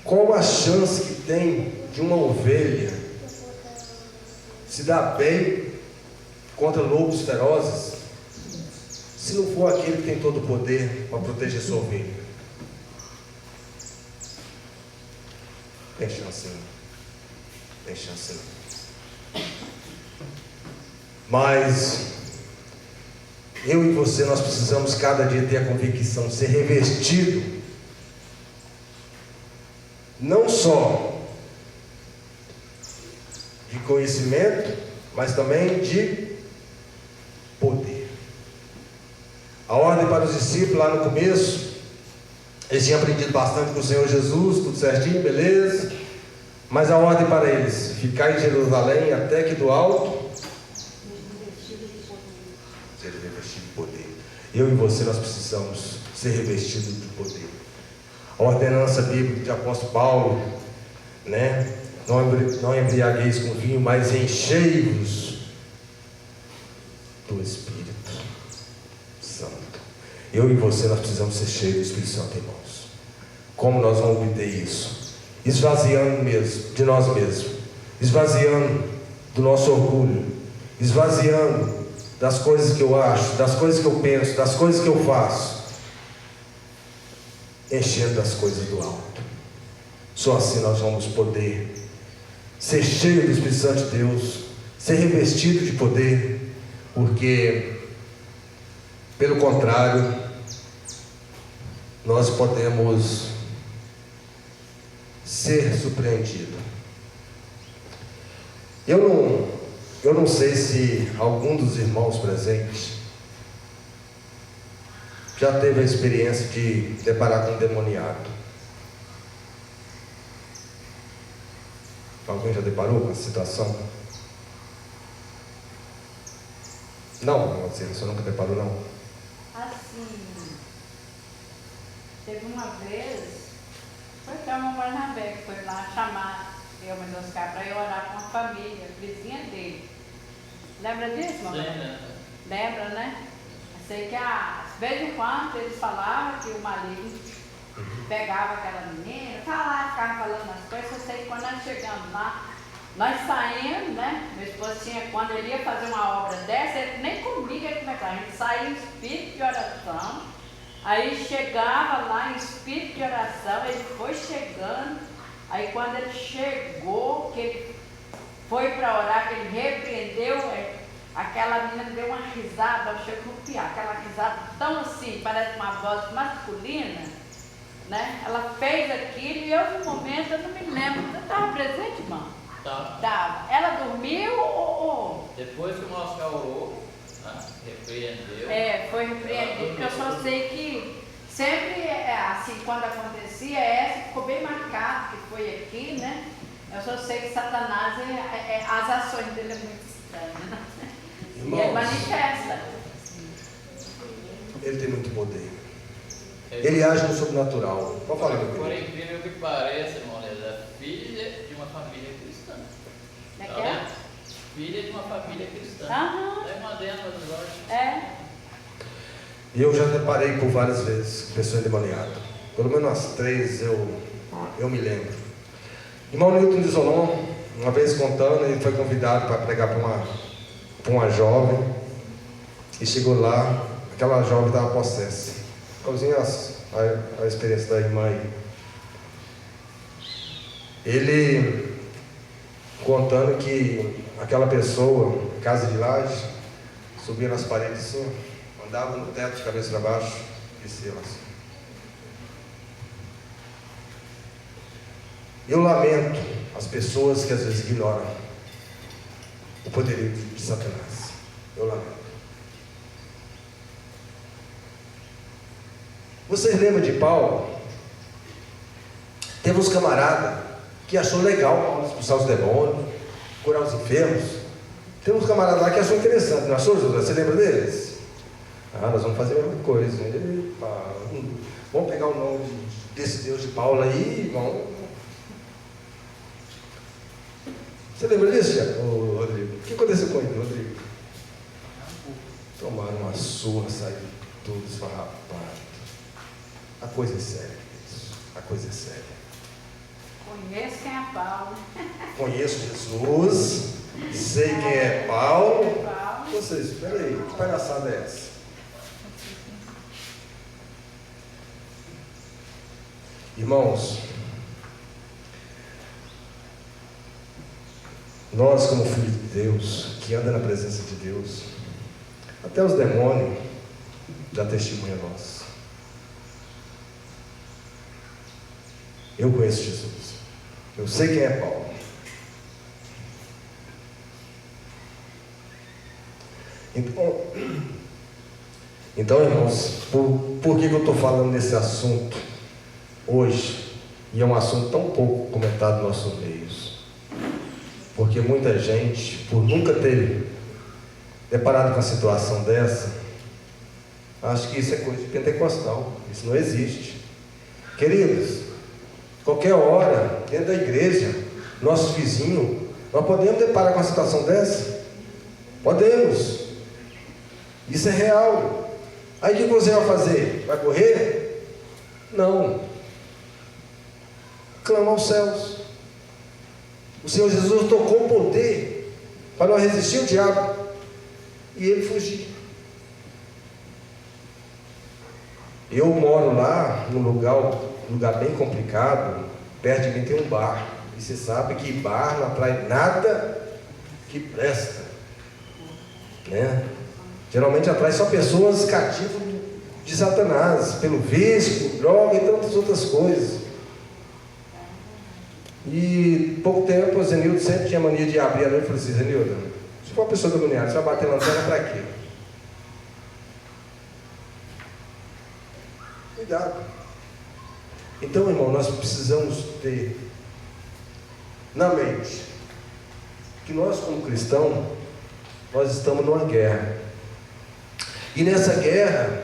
qual a chance que tem de uma ovelha se dar bem contra lobos ferozes, se não for aquele que tem todo o poder para proteger sua ovelha? Tem chance não. Tem chance não. Mas eu e você, nós precisamos cada dia ter a convicção de ser revestido não só de conhecimento, mas também de poder. A ordem para os discípulos lá no começo, eles tinham aprendido bastante com o Senhor Jesus, tudo certinho, beleza, mas a ordem para eles: ficar em Jerusalém até que do alto seja revestido de poder. Eu e você, nós precisamos ser revestidos de poder. A ordenança bíblica de apóstolo Paulo, né? Não embriagueis com vinho, mas enchei-vos do Espírito Santo. Eu e você, nós precisamos ser cheios do Espírito Santo, irmãos. Como nós vamos obter isso? Esvaziando mesmo de nós mesmos, esvaziando do nosso orgulho, esvaziando das coisas que eu acho, das coisas que eu penso, das coisas que eu faço, enchendo das coisas do alto. Só assim nós vamos poder ser cheios do Espírito Santo de Deus, ser revestido de poder, porque, pelo contrário, nós podemos ser surpreendidos. Eu não sei se algum dos irmãos presentes já teve a experiência de deparar com um demoniado. Alguém já deparou com essa situação? Não, você nunca deparou, não? Assim, teve uma vez, foi até uma Barnabé que foi lá chamar eu e meus caras para ir orar com uma família, vizinha dele. Lembra disso, mamãe? Sim, Lembra, né? Eu sei que de vez em quando eles falavam que o maligno pegava aquela menina, ficava falando as coisas. Eu sei que quando nós chegamos lá, nós saímos, né? Meu esposo tinha, quando ele ia fazer uma obra dessa, ele nem comigo ele começava. A gente saía em espírito de oração, aí chegava lá em espírito de oração, ele foi chegando, aí quando ele chegou, que ele foi para orar, que ele repreendeu, aquela menina deu uma risada, eu chego no piar, aquela risada tão assim, parece uma voz masculina, né? Ela fez aquilo e eu, no momento, eu não me lembro. Você estava presente, irmão? Estava. Ela dormiu ou... Depois que o Oscar orou, né, repreendeu. Foi repreendido, porque eu só sei que sempre, assim, quando acontecia, essa ficou bem marcado, que foi aqui, né? Eu só sei que Satanás, as ações dele é muito estranhas, né? E ele manifesta. Ele tem muito poder. Ele age no sobrenatural. Pode falar, meu Por querido. incrível que pareça, irmão, ela é filha de uma família cristã. Não é Tá que é? vendo? Filha de uma família cristã. Aham. É uma dentro do norte. E eu já deparei por várias vezes com pessoa endemoniada. Pelo menos umas 3 eu me lembro. Irmão Newton de Solon, uma vez contando, ele foi convidado para pregar para uma jovem. E chegou lá, aquela jovem estava possessa. Igualzinho a experiência da irmã aí. Ele contando que aquela pessoa, casa de laje, subia nas paredes assim, andava no teto de cabeça para baixo, descia lá assim. Eu lamento as pessoas que às vezes ignoram o poderio de Satanás. Eu lamento. Vocês lembram de Paulo? Teve uns camaradas que achou legal Paulo expulsar os demônios, curar os enfermos. Tem uns camaradas lá que achou interessante, não achou, José? Você lembra deles? Nós vamos fazer a mesma coisa. Epa, vamos pegar o nome desse Deus de Paulo aí e vamos. Você lembra disso, Rodrigo? O que aconteceu com ele, Rodrigo? Tomaram uma surra, saíram todos esfarrapados. A coisa é séria. coisa é séria. Conheço quem é Paulo. Conheço Jesus, sei quem é Paulo. Paulo. Vocês, peraí, que palhaçada é essa? Irmãos, nós como filhos de Deus, que anda na presença de Deus, até os demônios dão testemunho a nós. Eu conheço Jesus, eu sei quem é Paulo. Então irmãos, por que eu estou falando desse assunto hoje? E é um assunto tão pouco comentado nos nossos meios. Porque muita gente, por nunca ter deparado com a situação dessa, acha que isso é coisa de pentecostal. Isso não existe. Queridos, qualquer hora, dentro da igreja, nossos vizinhos, nós podemos deparar com uma situação dessa? Podemos. Isso é real. Aí o que você vai fazer? Vai correr? Não. Clama aos céus. O Senhor Jesus tocou o poder para nós resistir o diabo e ele fugir. Eu moro lá num lugar bem complicado. Perto de mim tem um bar. E você sabe que bar não atrai nada que presta, né? Geralmente atrai só pessoas cativas de Satanás, pelo vício, por droga e tantas outras coisas. E pouco tempo o Zenildo sempre tinha mania de abrir a noite e falou assim: Zenildo, se for uma pessoa demoniada, você vai bater lanterna para quê? Cuidado. Então, irmão, nós precisamos ter na mente que nós, como cristãos, nós estamos numa guerra. E nessa guerra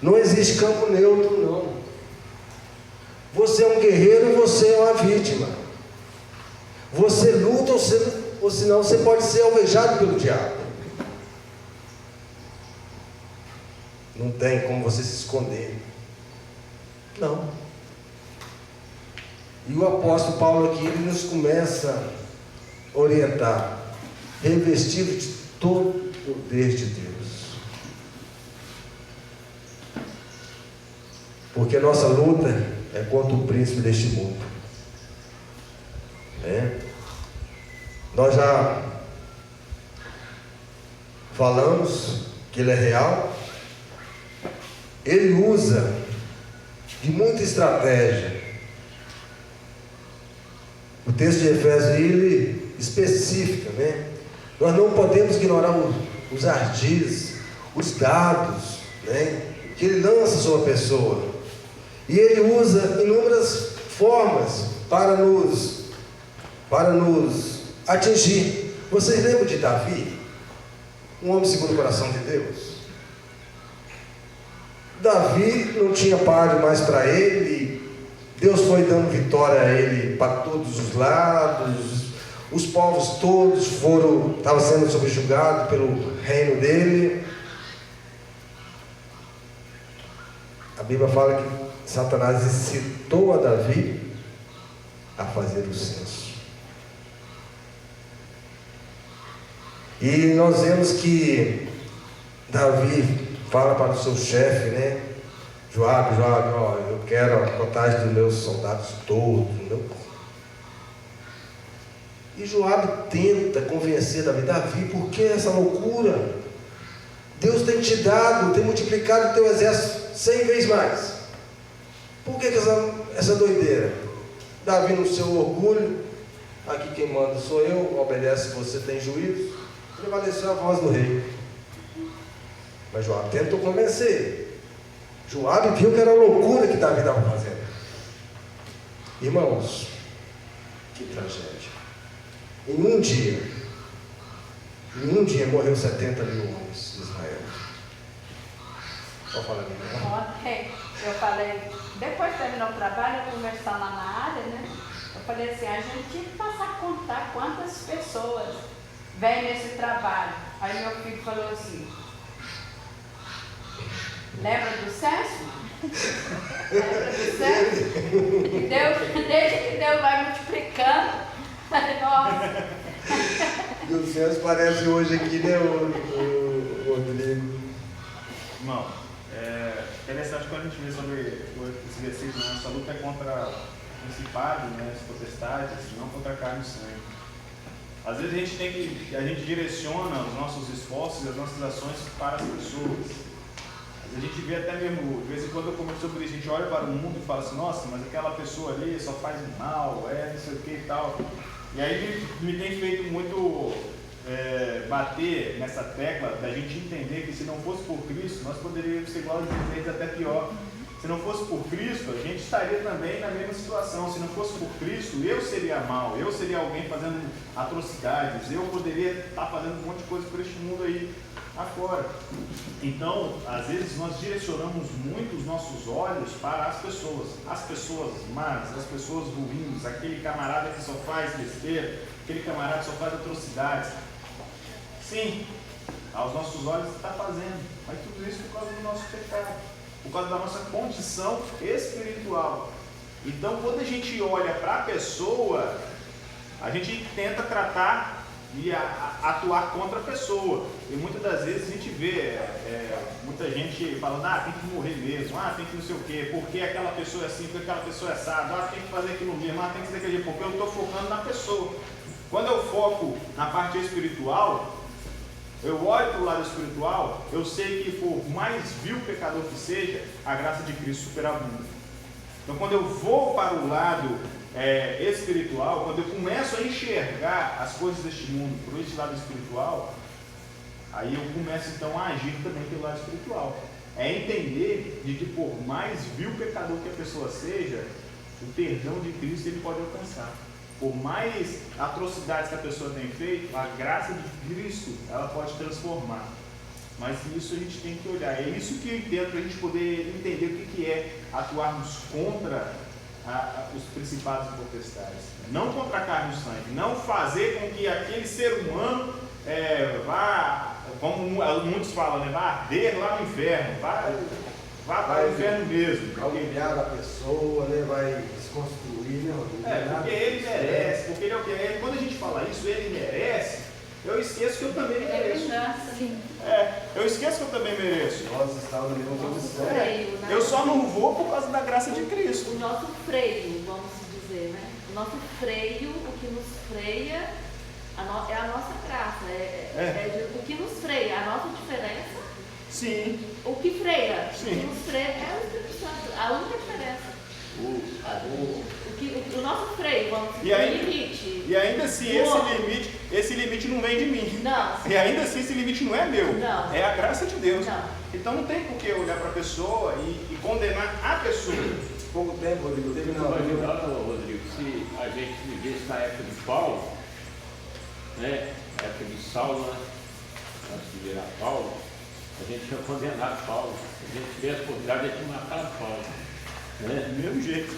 não existe campo neutro, não. Você é um guerreiro e você é uma vítima. Você luta ou senão você pode ser alvejado pelo diabo. Não tem como você se esconder. Não. E o apóstolo Paulo aqui, ele nos começa a orientar, revestido de todo o poder de Deus. Porque a nossa luta é contra o príncipe deste mundo, né? Nós já falamos que ele é real. Ele usa de muita estratégia. O texto de Efésios ele especifica, né? Nós não podemos ignorar os ardis, os dados, né, que ele lança sobre a pessoa. E ele usa inúmeras formas para nos atingir. Vocês lembram de Davi? Um homem segundo o coração de Deus. Davi não tinha páreo mais para ele. Deus foi dando vitória a ele para todos os lados. Os povos todos estavam sendo subjugados pelo reino dele. A Bíblia fala que Satanás incitou a Davi a fazer o censo. E nós vemos que Davi fala para o seu chefe, né? Joabe, ó, eu quero a contagem dos meus soldados todos, entendeu? E Joabe tenta convencer Davi, por que essa loucura? Deus tem te dado, tem multiplicado o teu exército 100 vezes mais. Por que essa doideira? Davi, no seu orgulho, aqui quem manda sou eu, obedece você, tem juízo, prevaleceu a voz do rei. Mas Joabe tentou convencer. Joabe viu que era loucura que Davi estava fazendo. Irmãos, que tragédia. Em um dia morreu 70 mil homens de Israel. Só falando, né? Ontem eu falei, depois que terminou o trabalho, eu conversando lá na área, né? Eu falei assim, a gente tinha que passar a contar quantas pessoas vêm nesse trabalho. Aí meu filho falou assim, lembra do censo? Desde que Deus vai multiplicando. Nossa. E os céus parece hoje aqui, né, o Rodrigo? Irmão, é interessante quando a gente vê sobre esse versículo, né? Nossa luta é contra principados, né, as potestades, não contra carne e sangue. Às vezes a gente direciona os nossos esforços e as nossas ações para as pessoas. A gente vê até mesmo, de vez em quando eu comento sobre isso, a gente olha para o mundo e fala assim, nossa, mas aquela pessoa ali só faz mal, não sei o que e tal. E aí me tem feito muito bater nessa tecla da gente entender que se não fosse por Cristo, nós poderíamos ser igual a vezes até pior. Se não fosse por Cristo, a gente estaria também na mesma situação. Se não fosse por Cristo, eu seria mal, eu seria alguém fazendo atrocidades, eu poderia estar fazendo um monte de coisa por este mundo aí afora. Então, às vezes nós direcionamos muito os nossos olhos para as pessoas más, as pessoas ruins, aquele camarada que só faz besteira, aquele camarada que só faz atrocidades. Sim, aos nossos olhos está fazendo, mas tudo isso por causa do nosso pecado, por causa da nossa condição espiritual. Então, quando a gente olha para a pessoa, a gente tenta tratar e atuar contra a pessoa. E muitas das vezes a gente vê muita gente falando, tem que morrer mesmo, tem que não sei o quê, porque aquela pessoa é assim, porque aquela pessoa é assada, tem que fazer aquilo mesmo, tem que fazer aquilo, porque eu estou focando na pessoa. Quando eu foco na parte espiritual, eu olho para o lado espiritual, eu sei que por mais vil pecador que seja, a graça de Cristo superabunda. Então quando eu vou para o lado espiritual, quando eu começo a enxergar as coisas deste mundo por esse lado espiritual, aí eu começo então a agir também pelo lado espiritual. É entender de que por mais vil pecador que a pessoa seja, o perdão de Cristo ele pode alcançar. Por mais atrocidades que a pessoa tem feito, a graça de Cristo ela pode transformar. Mas isso a gente tem que olhar. É isso que eu entendo para a gente poder entender o que é atuarmos contra os principados e potestades. Não contra a carne e o sangue. Não fazer com que aquele ser humano vá, como muitos falam, vá arder lá no inferno. Vá para o inferno mesmo. Caluniar a pessoa, vai desconstruir, né? Porque ele merece, porque ele é o que? Quando a gente fala isso, ele merece, eu esqueço que eu também mereço. Eu esqueço que eu também mereço. Nós estamos na mesma condição. Eu só não vou por causa da graça de Cristo. O nosso freio, vamos dizer, né? O nosso freio, o que nos freia, é a nossa graça. O que nos freia, a nossa diferença. Sim. O que freia, Sim. o que nos freia é o Espírito Santo, a única diferença. O nosso freio, vamos dizer, o limite. E ainda assim, esse limite não vem de mim. Não. E ainda assim, esse limite não é meu. Não. É a graça de Deus. Não. Então não tem por que olhar para a pessoa e condenar a pessoa. Pouco tempo, Rodrigo, teve Não, Rodrigo, se a gente vivesse na época de Paulo, né? Na época de Saulo, né? Antes de virar Paulo, a gente tinha condenado Paulo. Se a gente tivesse a oportunidade, a gente tinha matado Paulo. Do mesmo jeito.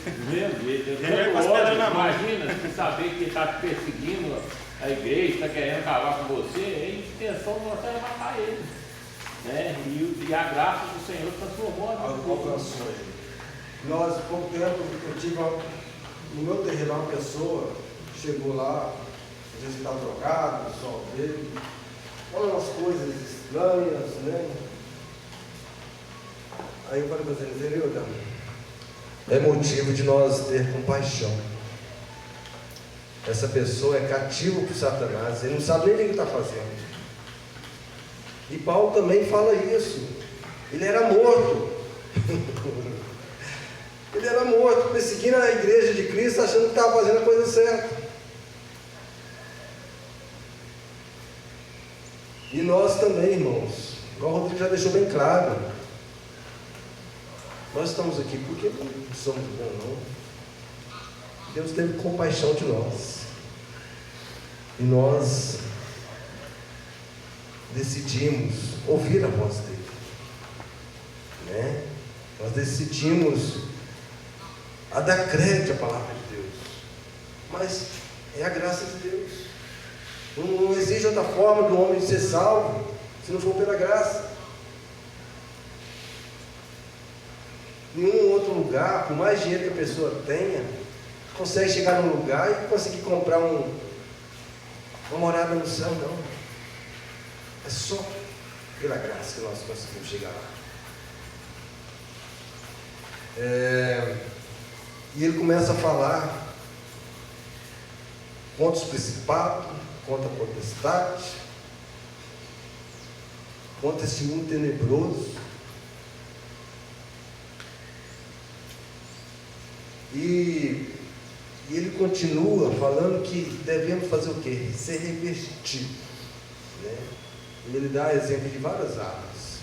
Imagina você saber que está perseguindo a igreja, está querendo acabar com você, a intenção nossa era matar ele. Né? E a graça do Senhor transformou a nossa vida. Nós, há pouco tempo, eu tive no meu terreno uma pessoa, chegou lá, às vezes estava drogado, o sol dele, falando umas coisas estranhas, né? Aí eu falei para ele, é motivo de nós ter compaixão. Essa pessoa é cativo para Satanás, ele não sabe nem o que está fazendo. E Paulo também fala isso. Ele era morto. Ele era morto, perseguindo a igreja de Cristo, achando que estava fazendo a coisa certa. E nós também, irmãos, igual o Rodrigo já deixou bem claro, nós estamos aqui porque não somos bons, não. Deus teve compaixão de nós. E nós decidimos ouvir a voz dele. Né? Nós decidimos a dar crédito à palavra de Deus. Mas é a graça de Deus. Não existe outra forma do homem ser salvo se não for pela graça. nenhum outro lugar, por mais dinheiro que a pessoa tenha, consegue chegar num lugar e conseguir comprar uma morada no céu, não. É só pela graça que nós conseguimos chegar lá. E ele começa a falar contra os principados, contra a potestade, contra esse mundo tenebroso. E ele continua falando que devemos fazer o quê? Ser revestidos, né? E ele dá exemplo de várias armas.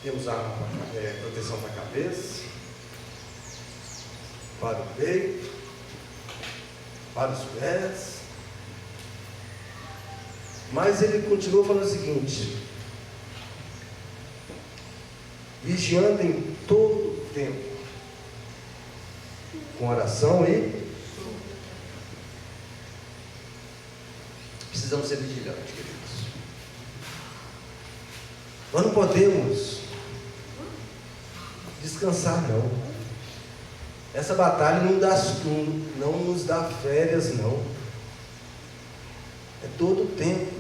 Temos arma para proteção para a cabeça, para o peito, para os pés. Mas ele continua falando o seguinte: vigiando em todo o tempo, com oração e precisamos ser vigilantes, queridos. Nós não podemos descansar, não. Essa batalha não nos dá férias, não. É todo o tempo.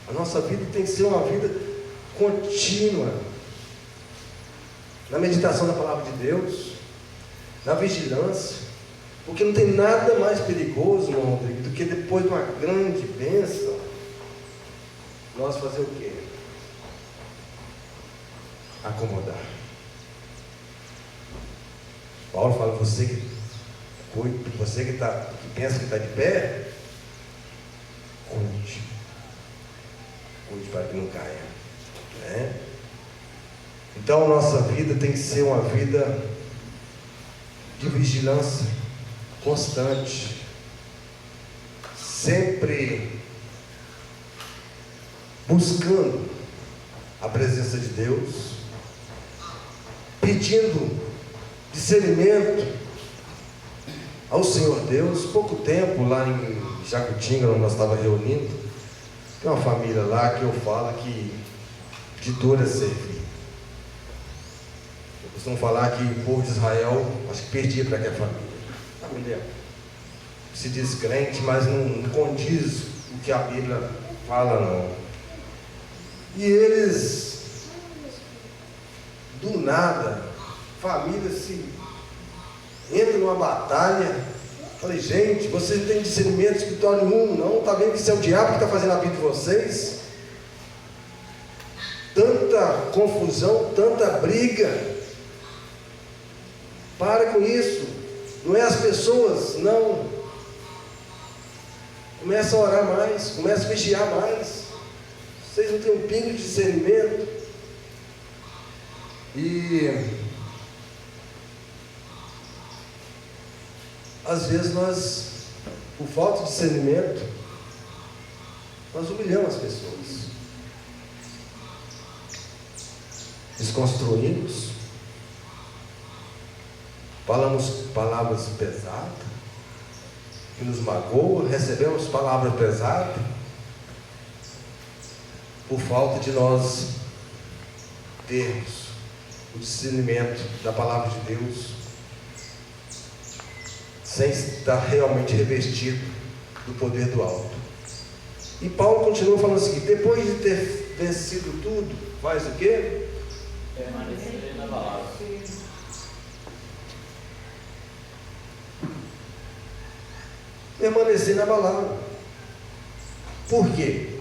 A nossa vida tem que ser uma vida contínua. Na meditação da palavra de Deus, na vigilância, porque não tem nada mais perigoso, meu Rodrigo, do que depois de uma grande bênção, nós fazer o quê? Acomodar. Paulo fala: você que pensa que está de pé, cuide para que não caia, né? Então, nossa vida tem que ser uma vida de vigilância constante, sempre buscando a presença de Deus, pedindo discernimento ao Senhor Deus. Pouco tempo, lá em Jacutinga, onde nós estávamos reunindo, tem uma família lá que eu falo que de dor é servir. Eu costumo falar que o povo de Israel, acho que perdia para aquela família. A família se diz crente, mas não condiz o que a Bíblia fala, não. E eles, do nada, família se entra numa batalha. Falei: gente, vocês não têm discernimento espiritual nenhum, não? Está vendo que isso é o diabo que está fazendo a vida de vocês? Tanta confusão, tanta briga. Para com isso. Não é as pessoas, não. Começa a orar mais, começa a vigiar mais. Vocês não têm um pingo de discernimento. E às vezes nós, por falta de discernimento, nós humilhamos as pessoas, desconstruímos, falamos palavras pesadas, que nos magoam, recebemos palavras pesadas, por falta de nós termos o discernimento da palavra de Deus, sem estar realmente revestido do poder do alto. E Paulo continua falando o seguinte: depois de ter vencido tudo, faz o quê? Permanecer na palavra. Permanecer na palavra. Por quê?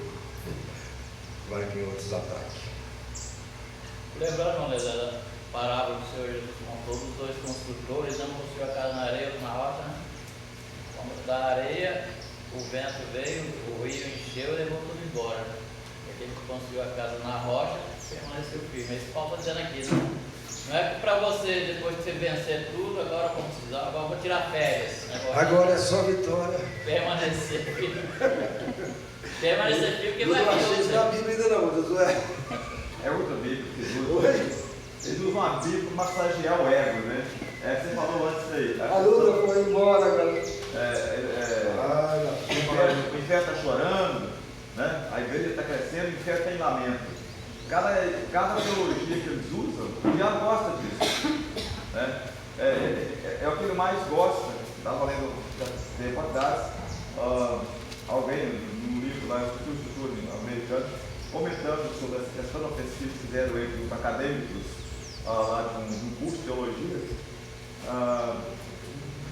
Vai vir outros ataques. Lembrando, Moisés, a parábola do Senhor Jesus com todos os dois construtores, um construiu a casa na areia, outro na rocha, né? Como da areia, o vento veio, o rio encheu e levou tudo embora. E aquele que construiu a casa na rocha permaneceu firme. Esse Paulo está dizendo aqui, né? Não é que para você, depois de você vencer tudo, agora como se diz, agora eu vou tirar férias. Agora é só vitória. Permanecer firme. Permanecer firme, porque vai vir. Não achei isso na Bíblia ainda não, Josué. É outra Bíblia que eles usam. Eles usam a Bíblia para massagear o ego, né? Você falou antes aí. A luta foi embora, cara. O inferno está chorando, né? A igreja está crescendo, o inferno está em lamento. Cada teologia que eles usam, o diabo gosta disso. ele mais gosta, estava lendo tempo atrás, alguém no livro lá, o Instituto Americano, comentando sobre essa questão da pesquisa que fizeram entre os acadêmicos lá de um curso de teologia.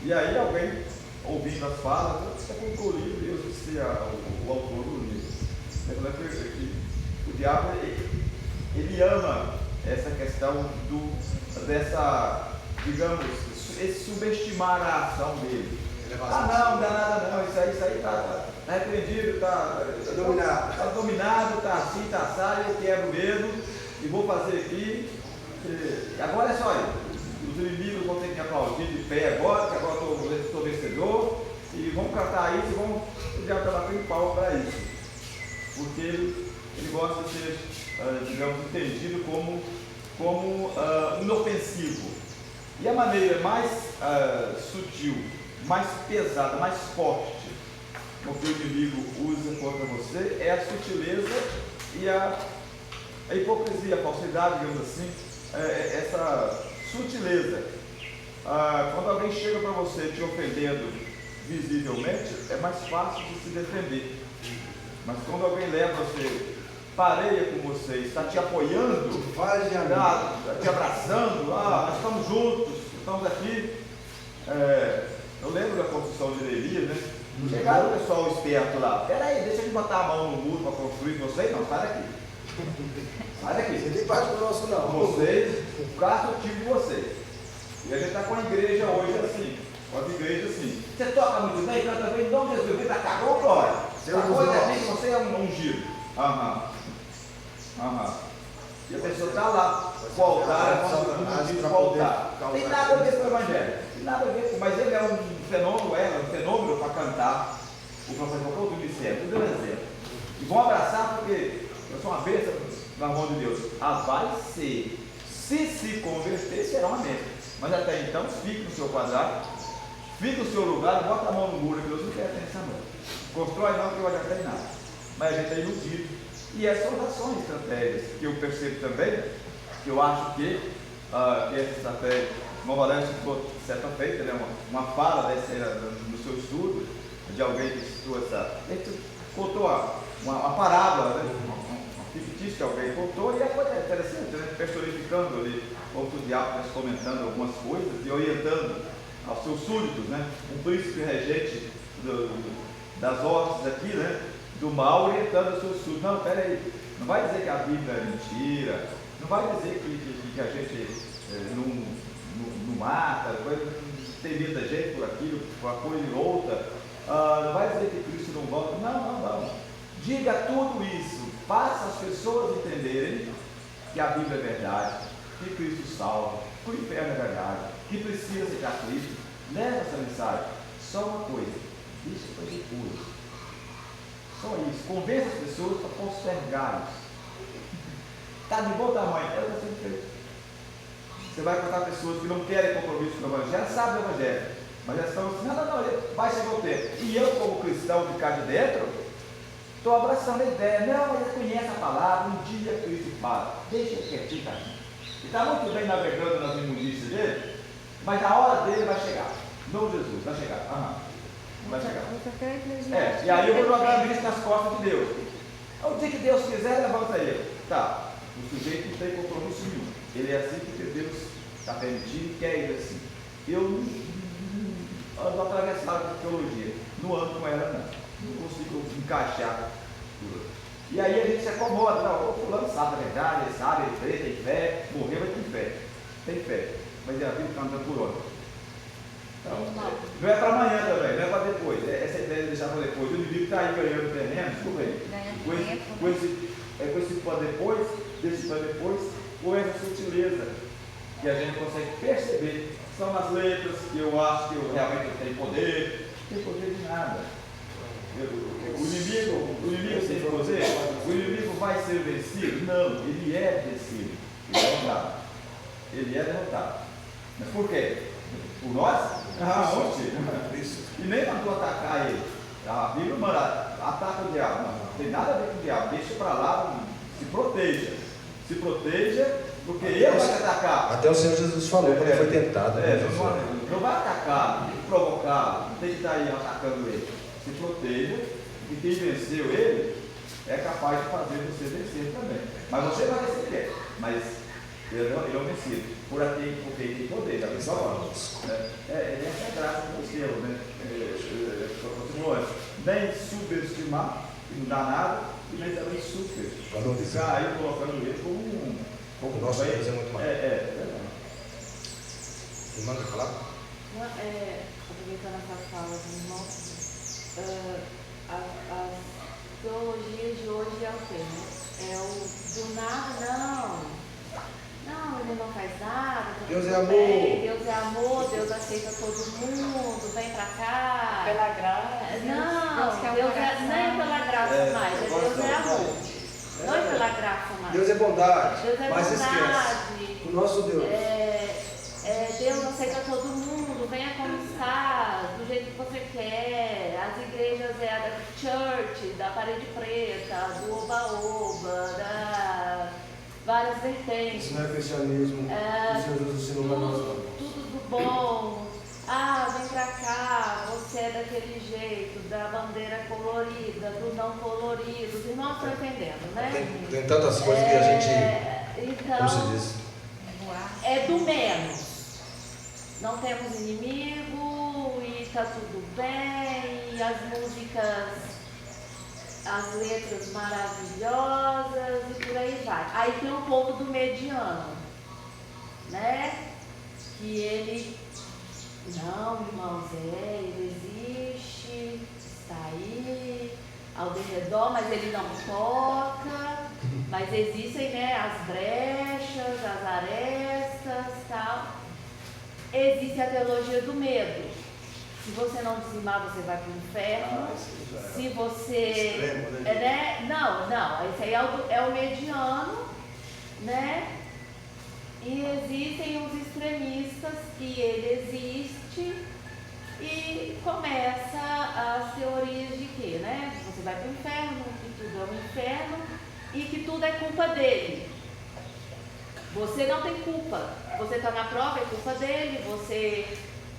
E aí alguém, ouvindo as falas, você comprou o livro e eu disse o autor do livro. Ele falou que o diabo ele ama essa questão dessa, digamos, esse subestimar a ação dele. Não dá nada não, isso aí está repreendido, está dominado, está assim, está assado, eu quebro mesmo e vou fazer aqui. Agora é só isso. Os inimigos vão ter que me aplaudir de pé agora, que agora eu estou vencedor, e vão cantar isso e vão já estar batendo pau para isso. Porque ele gosta de ser, digamos, entendido como inofensivo. E a maneira mais sutil, mais pesada, mais forte com que o inimigo usa contra você é a sutileza e a hipocrisia, a falsidade, digamos assim, essa sutileza. Quando alguém chega para você te ofendendo visivelmente, é mais fácil de se defender. Mas quando alguém leva você, pareia com você, está te apoiando, te abraçando, nós estamos juntos, estamos aqui. Eu lembro da construção de Neemias, né? Chegaram o pessoal esperto lá, peraí, deixa eu botar a mão no muro para construir vocês, não, sai daqui. Sai daqui. Você tem parte conosco não. Vocês, o caso eu tive de vocês. E a gente está com a igreja hoje assim, com as igrejas assim. Você toca muito bem, canta bem, em nome de Jesus, vem pra cá, vamos glória. A coisa é bem que você é um ungido. E a pessoa está lá, com o altar, com o altar. Tem nada a ver com o evangelho. Tem nada a ver com, mas ele é um fenômeno para cantar. O professor falou do ministério, tudo é um exemplo. E vão abraçar porque eu sou uma bênção na mão de Deus. Vai ser. Se converter, será uma bênção. Mas até então, fique no seu quadrado, fique no seu lugar, bota a mão no muro, que Deus não quer atenção não. Constrói não, que não vai adiantar em nada. Mas a gente é iludido. E essas são ações estratégicas que eu percebo também, que eu acho que essa estratégia, uma Valéria ficou certa feita, né, uma fala dessa no seu estudo, de alguém que estudou ele contou uma parábola, né, uma fictícia que alguém contou, e a coisa é interessante, né, personificando ali, como o diabo está comentando algumas coisas e orientando aos seus súditos, né, um príncipe regente das hostes aqui, né, do mal, orientando os seus súditos. Não, peraí, não vai dizer que a Bíblia é mentira, não vai dizer que a gente não mata, tem muita gente por aquilo, por uma coisa e outra, não vai dizer que Cristo não volta, não. Diga tudo isso, faça as pessoas entenderem que a Bíblia é verdade, que Cristo salva, que o inferno é verdade, que precisa aceitar Cristo. Leva essa mensagem. Só uma coisa, deixa para depois. Só isso, convença as pessoas para postergá-los. Está de bom tamanho, ela está sendo feita. Você vai encontrar pessoas que não querem compromisso com o Evangelho, sabem do Evangelho, mas elas estão assim, não, vai chegar o tempo. E eu, como cristão de cá de dentro, estou abraçando a ideia, não, ele conhece a palavra, um dia Cristo fala, deixa ele quietinho, tá? Ele está muito bem navegando nas imundícias dele, mas a hora dele vai chegar. Não Jesus, vai chegar. Vai chegar. E aí eu vou jogar a vista nas costas de Deus. O dia que Deus quiser, levanta ele. Tá, o sujeito não tem compromisso nenhum. Ele é assim porque Deus está permitindo, quer ele assim. Eu não ando atravessado com teologia. Não ando com ela, não consigo encaixar. E aí a gente se acomoda. Não, o fulano sabe a verdade, ele sabe, ele crê, tem fé, morreu, mas tem fé. Tem fé. Mas a vida está andando por onde? Então, não é para amanhã também, não é para depois. Essa ideia de deixar para depois. O inimigo está aí ganhando terreno, desculpa aí. Com esse para depois, desse para depois, com essa sutileza que a gente consegue perceber. São as letras que eu acho que eu realmente tenho poder. Não tem poder de nada. O inimigo tem poder? O inimigo vai ser vencido? Não, ele é vencido. Ele é derrotado. Mas por quê? Por nós? E nem mandou atacar ele. A Bíblia manda, ataca o diabo. Não tem nada a ver com o diabo. Deixa para lá, se proteja. Se proteja, porque ele vai te atacar. Até o Senhor Jesus falou quando ele foi tentado. Não vai atacar, provocar, tem que estar aí atacando ele. Se proteja, e quem venceu ele é capaz de fazer você vencer também. Mas você vai vencer ele, mas ele é o vencido. Porque ele tem poder, já pensou antes. Essa é a graça do selo, né? Nem superestimar, que não dá nada, e nem também super. Ficar aí colocando ele como O nosso Deus é muito maior. Irmã, quer falar? Aproveitando essa fala do irmão, as teologias de hoje é o quê? Né? É o do nada, não, ele não faz nada. Deus é amor. Deus é amor, Deus aceita todo mundo, vem pra cá. Pela graça. Não, Deus nem é pela graça mais, Deus é amor. Não é pela graça mais. Deus é bondade. Deus é mas bondade. esquece. O nosso Deus. Deus aceita todo mundo, venha como está, do jeito que você quer. As igrejas da church, da parede preta, do oba-oba, da várias vertentes. Isso não é cristianismo. Jesus ensinou para nós. Tudo do bom. Vem pra cá, você é daquele jeito, da bandeira colorida, do não colorido. Os irmãos estão entendendo, né? Tem tantas coisas que a gente. Então, como se diz? É do menos. Não temos inimigo e tá tudo bem, e as músicas, as letras maravilhosas e por aí vai. Aí tem um povo do mediano, né? Que ele, não, irmãos, ele existe, está aí, ao redor, mas ele não toca, mas existem, né, as brechas, as arestas, tal. Existe a teologia do medo. Se você não dizimar, você vai para o inferno. Se você... Extremo, né? Não, esse aí é o mediano, né? E existem os extremistas, que ele existe, e começa as teorias de que, né? Você vai para o inferno, que tudo é um inferno, e que tudo é culpa dele. Você não tem culpa. Você está na prova, é culpa dele. Você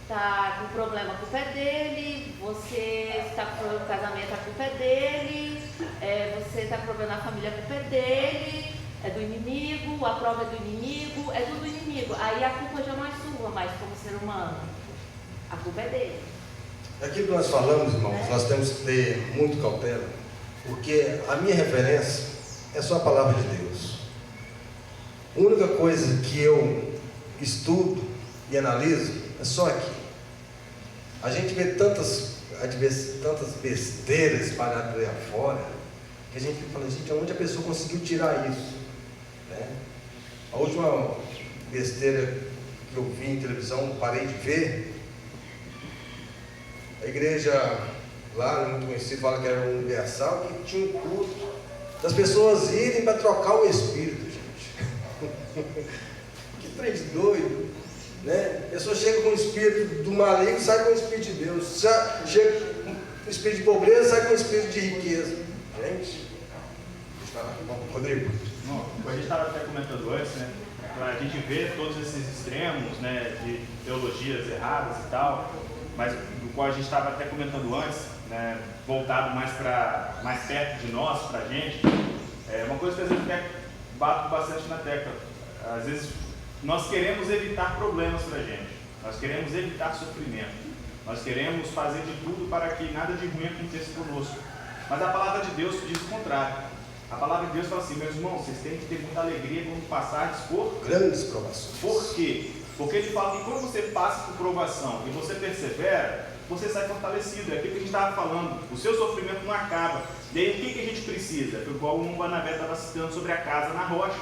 está com problema, a culpa é dele. Você está com problema no casamento, a culpa é dele. Você está com problema na família, a culpa é dele. É do inimigo, a prova é do inimigo, é tudo do inimigo. Aí a culpa já não é sua, mais como ser humano. A culpa é dele. Aquilo que nós falamos, irmãos, nós temos que ter muito cautela, porque a minha referência é só a palavra de Deus. A única coisa que eu estudo e analiso é só aqui. A gente vê tantas besteiras espalhadas por aí afora, que a gente fica falando, gente, onde a pessoa conseguiu tirar isso? Né? A última besteira que eu vi em televisão, parei de ver, a igreja lá, muito conhecida, fala que era universal, que tinha um culto das pessoas irem para trocar o espírito, gente. Que trem de doido, né? A pessoa chega com o espírito do maligno, sai com o espírito de Deus. Chega com o espírito de pobreza, sai com o espírito de riqueza. Gente, Rodrigo. Não, a gente estava até comentando antes, né? A gente vê todos esses extremos, né, de teologias erradas e tal, mas do qual a gente estava até comentando antes, né, voltado mais perto de nós, para a gente, uma coisa que às vezes bato bastante na tecla. Às vezes nós queremos evitar problemas para a gente, nós queremos evitar sofrimento, nós queremos fazer de tudo para que nada de ruim aconteça conosco, mas a palavra de Deus diz o contrário. A palavra de Deus fala assim, meus irmãos, vocês têm que ter muita alegria quando passardes por grandes provações. Por quê? Porque ele fala que quando você passa por provação e você persevera, você sai fortalecido. É aquilo que a gente estava falando, o seu sofrimento não acaba. E aí o que a gente precisa? Foi igual o Banabé estava citando sobre a casa na rocha.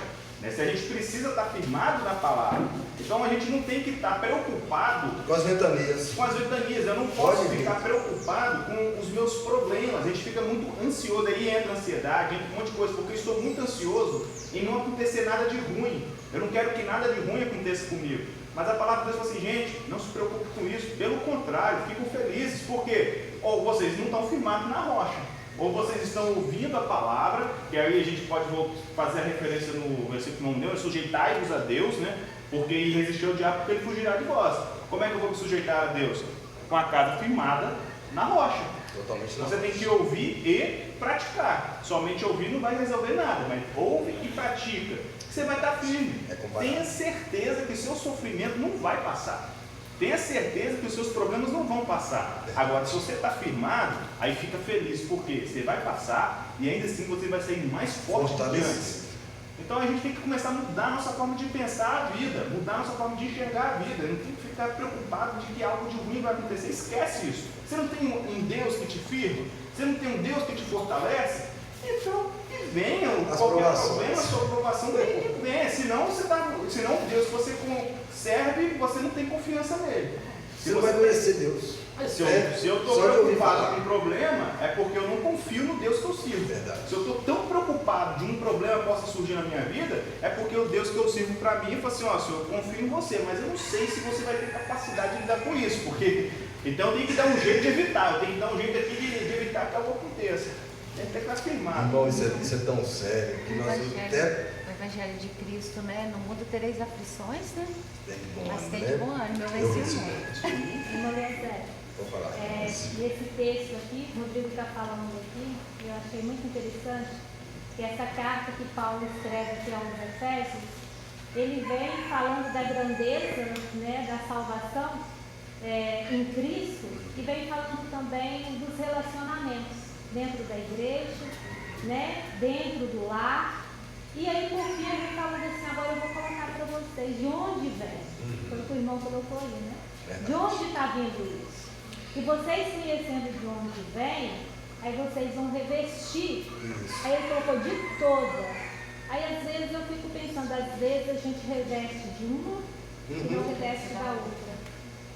Se a gente precisa estar firmado na palavra, então a gente não tem que estar preocupado com as ventanias. Eu não posso ficar preocupado com os meus problemas. A gente fica muito ansioso, aí entra ansiedade, entra um monte de coisa, porque eu estou muito ansioso em não acontecer nada de ruim. Eu não quero que nada de ruim aconteça comigo. Mas a palavra de Deus fala assim, gente, não se preocupe com isso. Pelo contrário, ficam felizes, porque ou vocês não estão firmados na rocha, ou vocês estão ouvindo a palavra, que aí a gente pode fazer a referência no versículo 9, sujeitai-vos a Deus, né? Porque ele resistiu ao diabo, porque ele fugirá de vós. Como é que eu vou me sujeitar a Deus? Com a casa firmada na rocha. Totalmente Você tem que ouvir e praticar. Somente ouvir não vai resolver nada, mas ouve e pratica. Você vai estar firme. Tenha certeza que o seu sofrimento não vai passar. Tenha certeza que os seus problemas não vão passar. Agora, se você está firmado, aí fica feliz, porque você vai passar e ainda assim você vai sair mais forte do que antes. Então a gente tem que começar a mudar a nossa forma de pensar a vida, mudar a nossa forma de enxergar a vida. Não tem que ficar preocupado de que algo de ruim vai acontecer. Esquece isso. Você não tem um Deus que te firma? Você não tem um Deus que te fortalece? Então, que venha qualquer problema, a sua aprovação tem que venha. Senão Deus que você serve, você não tem confiança nele. Você não vai conhecer Deus. Se eu estou preocupado com um problema, é porque eu não confio no Deus que eu sirvo. Verdade. Se eu estou tão preocupado de um problema que possa surgir na minha vida, é porque o Deus que eu sirvo para mim fala assim, ó, Senhor, eu confio em você, mas eu não sei se você vai ter capacidade de lidar com isso, porque então eu tenho que dar um jeito de evitar, eu tenho que dar um jeito aqui de evitar que algo aconteça. Tem que ter que estar firmado. Irmão, isso é tão sério que nós até... O Evangelho de Cristo, né? No mundo tereis aflições, né? Mas tem né? de bom ânimo, eu venci o mundo. Irmã Eliezer, Vou falar. nesse texto aqui, o Rodrigo está falando aqui, eu achei muito interessante, que essa carta que Paulo escreve aqui aos Efésios, ele vem falando da grandeza, né, da salvação em Cristo, e vem falando também dos relacionamentos dentro da igreja, né, dentro do lar. E aí, por fim, ele falando assim, agora eu vou colocar para vocês de onde vem. Pelo que o irmão colocou aí, né? De onde está vindo isso? E vocês conhecendo de onde vem, aí vocês vão revestir. Aí ele colocou de toda. Aí às vezes eu fico pensando, às vezes a gente reveste de uma e não reveste da outra.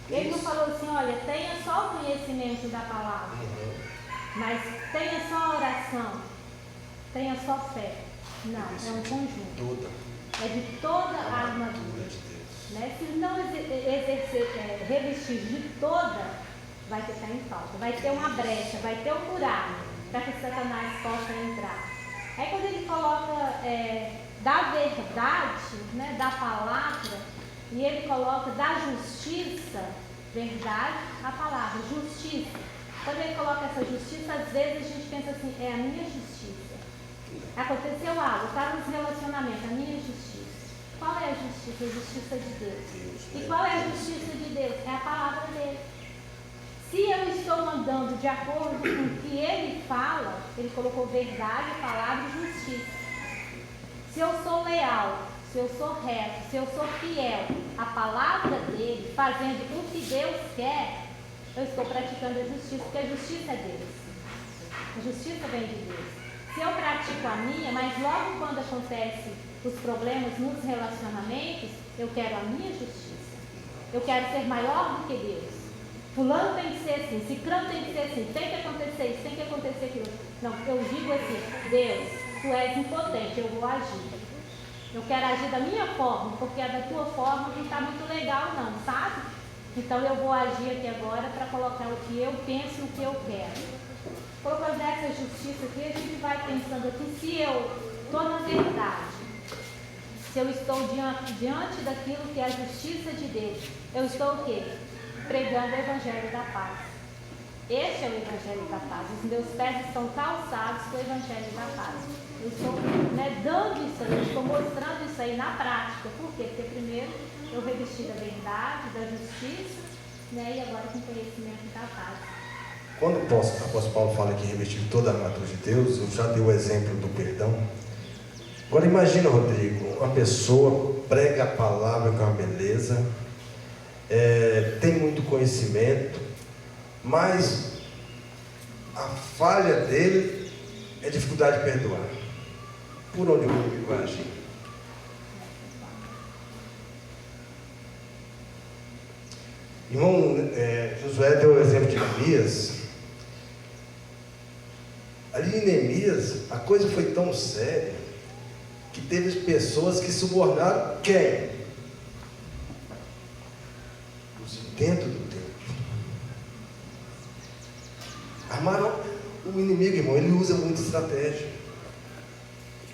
Ele não falou assim, olha, tenha só o conhecimento da palavra, mas tenha só oração, tenha só fé. Não, é um conjunto. É de toda a armadura. Né? Se não revestir de toda, vai ficar em falta. Vai ter uma brecha, vai ter um buraco para que Satanás possa entrar. Aí quando ele coloca da verdade, né, da palavra, e ele coloca da justiça, verdade, a palavra, justiça. Quando ele coloca essa justiça, às vezes a gente pensa assim, é a minha justiça. Aconteceu algo, está nos relacionamentos, a minha justiça. Qual é a justiça? A justiça de Deus. E qual é a justiça de Deus? É a palavra dele. Se eu estou andando de acordo com o que ele fala, ele colocou verdade, palavra e justiça. Se eu sou leal, se eu sou reto, se eu sou fiel à palavra dele, fazendo o que Deus quer, eu estou praticando a justiça, porque a justiça é Deus. A justiça vem de Deus. Se eu pratico a minha, mas logo quando acontecem os problemas nos relacionamentos, eu quero a minha justiça. Eu quero ser maior do que Deus. Fulano tem que ser assim, ciclano tem que ser assim, tem que acontecer isso, tem que acontecer aquilo. Não, eu digo assim, Deus, tu és impotente, eu vou agir. Eu quero agir da minha forma, porque a da tua forma não está muito legal não, sabe? Então eu vou agir aqui agora para colocar o que eu penso, o que eu quero. Colocando essa justiça aqui, a gente vai pensando aqui, se eu estou na verdade, se eu estou diante daquilo que é a justiça de Deus, eu estou o quê? Pregando o Evangelho da Paz. Este é o Evangelho da Paz. Os meus pés estão calçados com o Evangelho da Paz. Eu estou dando isso aí, eu estou mostrando isso aí na prática. Por quê? Porque primeiro eu revesti da verdade, da justiça, né? E agora com conhecimento da paz. Quando o apóstolo Paulo fala que revestiu toda a armadura de Deus, eu já dei o exemplo do perdão. Agora imagina, Rodrigo, uma pessoa prega a palavra com uma beleza, tem muito conhecimento, mas a falha dele é a dificuldade de perdoar. Por onde o Rodrigo vai agir? Irmão, Josué deu o exemplo de Neemias. Ali em Neemias, a coisa foi tão séria que teve pessoas que subornaram quem? Os de dentro do templo. Armaram o inimigo, irmão, ele usa muita estratégia.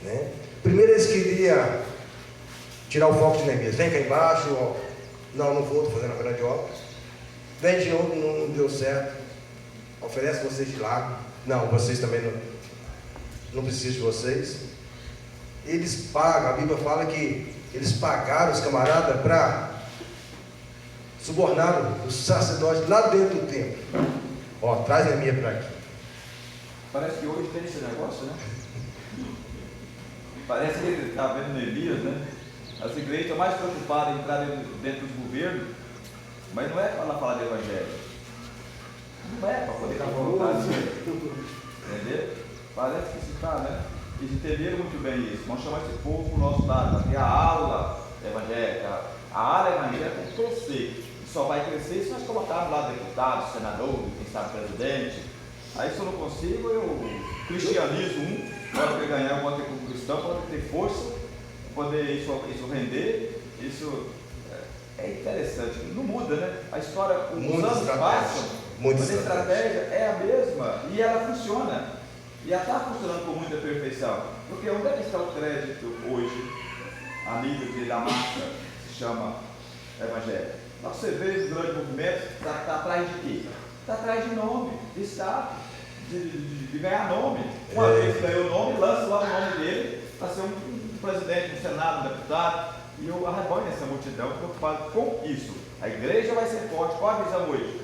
Né? Primeiro eles queriam tirar o foco de Neemias. Vem cá embaixo, ó, Não vou, estou fazendo a grande obra. Vem de novo, não deu certo. Oferece vocês de lá. Não, vocês também não precisam de vocês. Eles pagam, a Bíblia fala que eles pagaram os camaradas para subornar os sacerdotes lá dentro do templo. Ó, traz a minha para aqui. Parece que hoje tem esse negócio, né? Parece que ele está vendo Neemias, né? As igrejas estão mais preocupadas em entrar dentro do governo, mas não é para ela falar de evangelho. Não é para poder confrontar isso. Entendeu? Parece que se está, né? Eles entenderam muito bem isso. Vamos chamar esse povo para o nosso lado, para ter a aula evangélica. A área evangélica tem que crescer. E só vai crescer se nós colocarmos lá deputados, senadores, quem sabe presidente. Aí se eu não consigo, eu cristianizo pode ganhar, pode ter como cristão, pode ter força, poder isso render, isso é interessante. Não muda, né? A história, os anos passam, mas a estratégia é a mesma e ela funciona. E ela está funcionando com muita perfeição. Porque onde é que está o crédito hoje, a nível da massa, que se chama evangelho? Você vê os grandes movimentos, está atrás de quê? Está atrás de nome, de status, de ganhar nome. Uma vez ganhou o nome, lança lá o nome dele para ser um presidente do Senado, um deputado. E eu arrebanho essa multidão preocupado com isso. A igreja vai ser forte. Qual a visão hoje?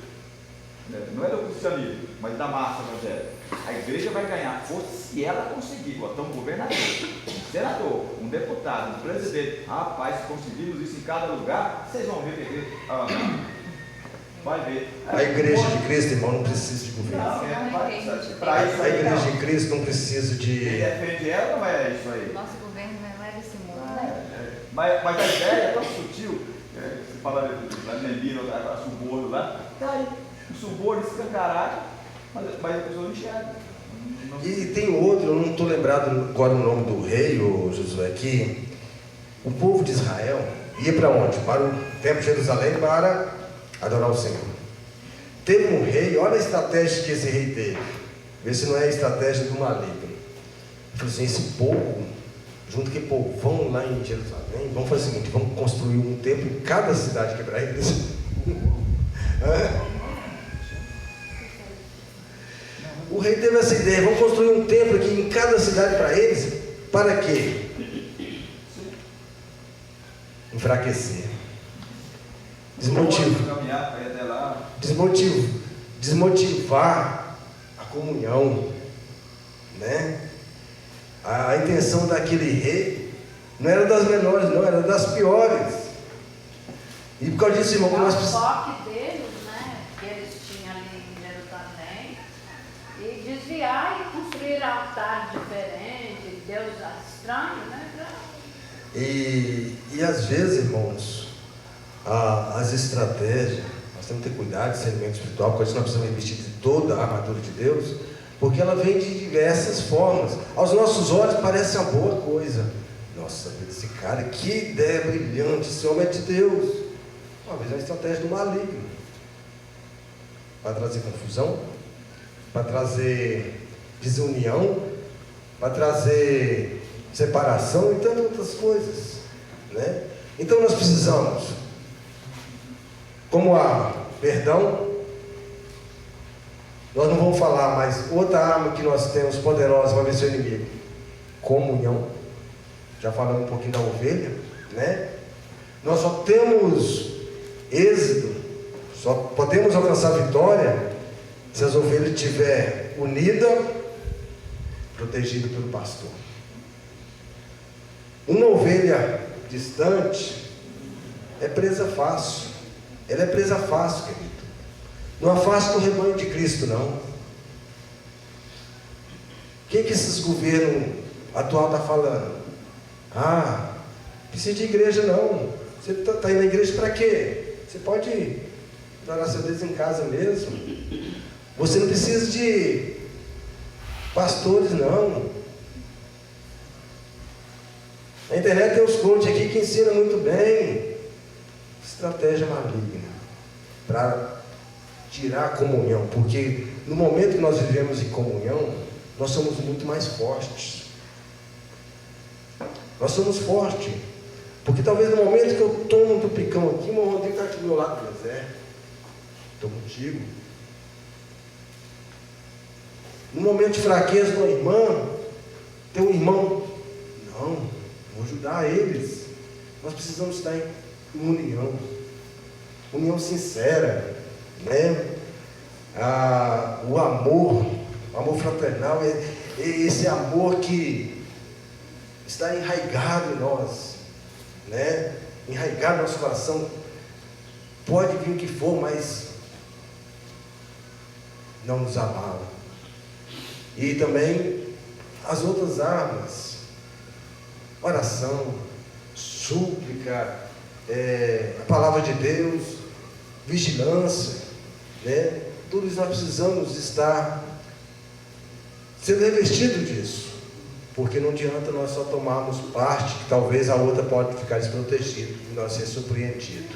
Não é do cristianismo, mas da massa evangélica. A igreja vai ganhar força se ela conseguir botar um governador, um senador, um deputado, um presidente. Rapaz, se conseguirmos isso em cada lugar, vocês vão ver que a igreja vai ver. A igreja de Cristo, irmão, não precisa de governo. A igreja de Cristo não precisa de... Quem defende ela não é isso aí. Nosso governo não é desse mundo, né? Mas a ideia é tão sutil. Você fala da Neemia, a suborno lá. Tá aí. O suborno escancarado, mas a pessoa não enxerga. E tem outro, eu não estou lembrado agora o nome do rei, ou Josué, que o povo de Israel ia para onde? Para o templo de Jerusalém para adorar o Senhor. Teve um rei, olha a estratégia que esse rei teve. Vê se não é a estratégia do maligno. Ele falou assim, esse povo, junto com o povão lá em Jerusalém, vamos fazer o seguinte, vamos construir um templo em cada cidade que é para eles. O rei teve essa ideia, vamos construir um templo aqui em cada cidade para eles. Para quê? Enfraquecer. Desmotivar a comunhão, né? A intenção daquele rei não era das menores, não, era das piores. E por causa disso, irmão, nós precisamos... O foco deles, né, que eles tinham ali em Jerusalém, e desviar e construir altares diferentes, Deus estranho, né? E às vezes, irmãos, as estratégias, nós temos que ter cuidado desse alimento espiritual, porque nós precisamos investir de toda a armadura de Deus, porque ela vem de diversas formas. Aos nossos olhos parece uma boa coisa. Nossa, esse cara, que ideia brilhante, esse homem é de Deus. Uma vez é uma estratégia do maligno, para trazer confusão, para trazer desunião, para trazer separação e tantas outras coisas, né? Então nós precisamos, como arma, perdão. Nós não vamos falar, mas outra arma que nós temos poderosa para vencer o inimigo, comunhão. Já falamos um pouquinho da ovelha, né? Nós só temos êxito, só podemos alcançar vitória se as ovelhas estiverem unidas, protegidas pelo pastor. Uma ovelha distante é presa fácil. Ela é presa fácil, querido. Não afasta o rebanho de Cristo, não. O que esses governos atuais estão falando? Precisa de igreja não. Você está indo na igreja para quê? Você pode adorar seu Deus em casa mesmo. Você não precisa de pastores, não. Na internet tem os coaches aqui que ensinam muito bem. Estratégia maligna para tirar a comunhão, porque no momento que nós vivemos em comunhão, nós somos muito mais fortes. Nós somos fortes. Porque talvez no momento que eu tomo um tupicão aqui, o irmão Rodrigo está aqui do meu lado, mas estou contigo. No momento de fraqueza de uma irmã, tem um irmão, não, vou ajudar eles. Nós precisamos estar em união sincera, né? O amor fraternal, é esse amor que está enraizado em nós, né? Enraizado no nosso coração. Pode vir o que for, mas não nos abala. E também as outras armas, oração, súplica, a palavra de Deus, vigilância, né? Tudo isso nós precisamos estar sendo revestido disso, porque não adianta nós só tomarmos parte, que talvez a outra pode ficar desprotegida e nós ser surpreendido.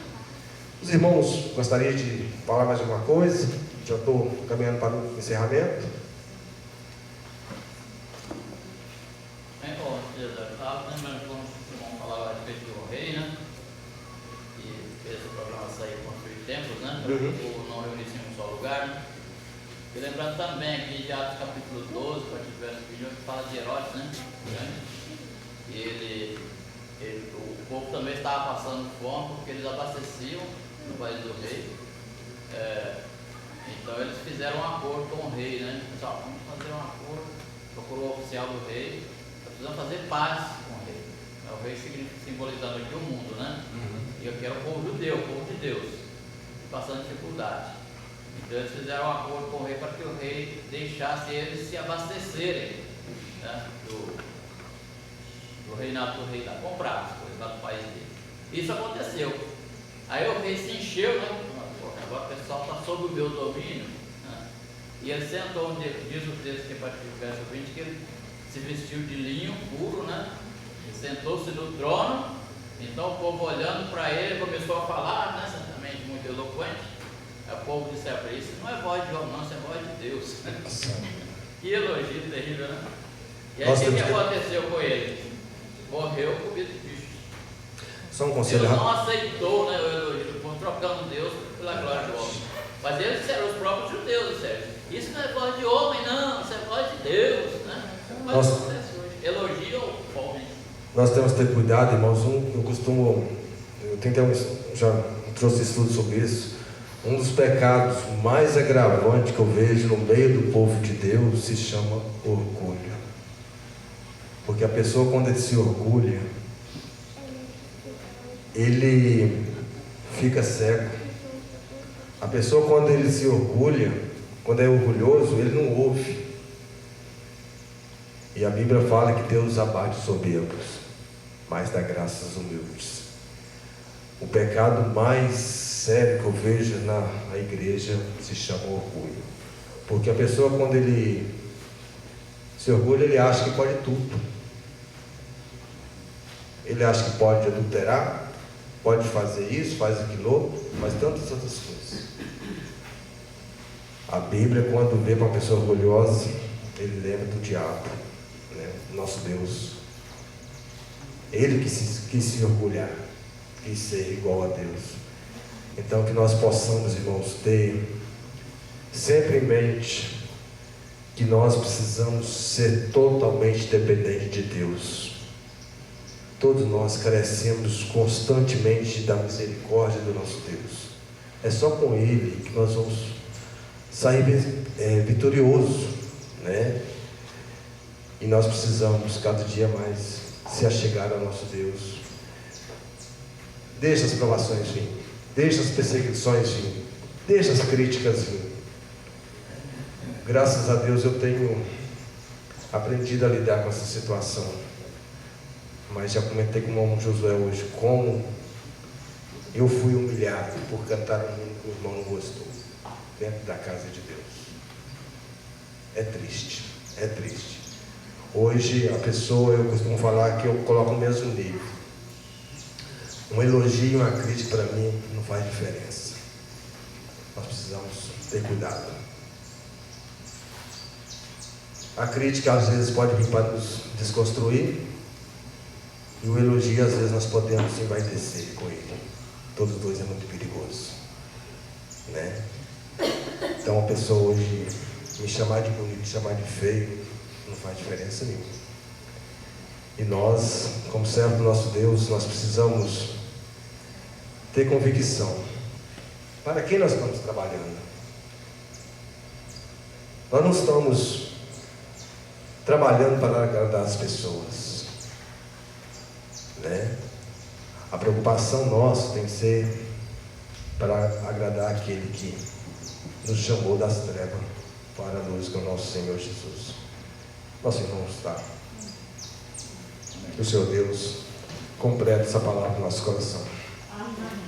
Os irmãos gostariam de falar mais alguma coisa? Já estou caminhando para o encerramento. Lembrando que o irmão falava a respeito do rei, né? E fez o programa sair construir templos, né? Para o povo não reunir-se em um só lugar, né? E lembrando também aqui de Atos capítulo 12, para que verso 21, que fala de Herodes, né? E o povo também estava passando fome porque eles abasteciam no país do rei. Então eles fizeram um acordo com o rei, né? Pessoal, vamos fazer um acordo. Procurou o oficial do rei. Precisamos fazer paz com o rei. O rei simbolizando aqui o mundo, né? E eu quero o povo judeu, o povo de Deus, passando dificuldade. Então eles fizeram um acordo com o rei para que o rei deixasse eles se abastecerem, né? do reinado do rei lá, comprar as coisas lá do país dele. Isso aconteceu. Aí o rei se encheu, né? Agora o pessoal está sob o meu domínio, né? E ele sentou onde diz o texto que é para o verso 20, que ele se vestiu de linho puro, né? E sentou-se no trono. Então o povo olhando para ele começou a falar, né? Certamente muito eloquente. Aí o povo disse para isso: não é voz de homem, não, isso é voz de Deus. Que elogio terrível, né? E aí o que aconteceu com ele? Morreu comido de bicho. Só um conselho. Deus não aceitou, né, o elogio do povo, trocando Deus pela glória do homem. Mas eles disseram, os próprios judeus disseram: isso não é voz de homem, não, isso é voz de Deus, né? Mas acontece hoje. Elogio o homem. Nós temos que ter cuidado, irmãos. Já trouxe estudo sobre isso. Um dos pecados mais agravantes que eu vejo no meio do povo de Deus se chama orgulho. Porque a pessoa, quando ele se orgulha, ele fica cego. A pessoa, quando ele se orgulha, quando é orgulhoso, ele não ouve. E a Bíblia fala que Deus abate os soberbos, mas dá graças aos humildes. O pecado mais sério que eu vejo na igreja se chama orgulho. Porque a pessoa, quando ele se orgulha, ele acha que pode tudo. Ele acha que pode adulterar, pode fazer isso, faz aquilo, faz tantas outras coisas. A Bíblia, quando vê para uma pessoa orgulhosa, ele lembra do diabo, né? Nosso Deus. Ele quis se orgulhar, quis ser igual a Deus. Então que nós possamos, irmãos, ter sempre em mente que nós precisamos ser totalmente dependentes de Deus. Todos nós carecemos constantemente da misericórdia do nosso Deus. É só com Ele que nós vamos sair vitorioso, né? E nós precisamos cada dia mais se achegar ao nosso Deus. Deixa as provações vir, deixa as perseguições vir, deixa as críticas vir. Graças a Deus eu tenho aprendido a lidar com essa situação. Mas já comentei com o irmão Josué hoje como eu fui humilhado por cantar um hino que o irmão não gostou dentro da casa de Deus. É triste, é triste. Hoje a pessoa, eu costumo falar que eu coloco no mesmo nível. Um elogio e uma crítica para mim não faz diferença. Nós precisamos ter cuidado. A crítica às vezes pode vir para nos desconstruir, E o elogio, às vezes, nós podemos envaidecer com ele. Todos dois é muito perigoso, né? Então, a pessoa hoje me chamar de bonito, me chamar de feio, não faz diferença nenhuma. E nós, como servo do nosso Deus, nós precisamos ter convicção. Para quem nós estamos trabalhando? Nós não estamos trabalhando para agradar as pessoas, né? A preocupação nossa tem que ser para agradar aquele que nos chamou das trevas para a luz, que é o nosso Senhor Jesus. Nosso irmão está. Que o Senhor Deus complete essa palavra no nosso coração. Amém.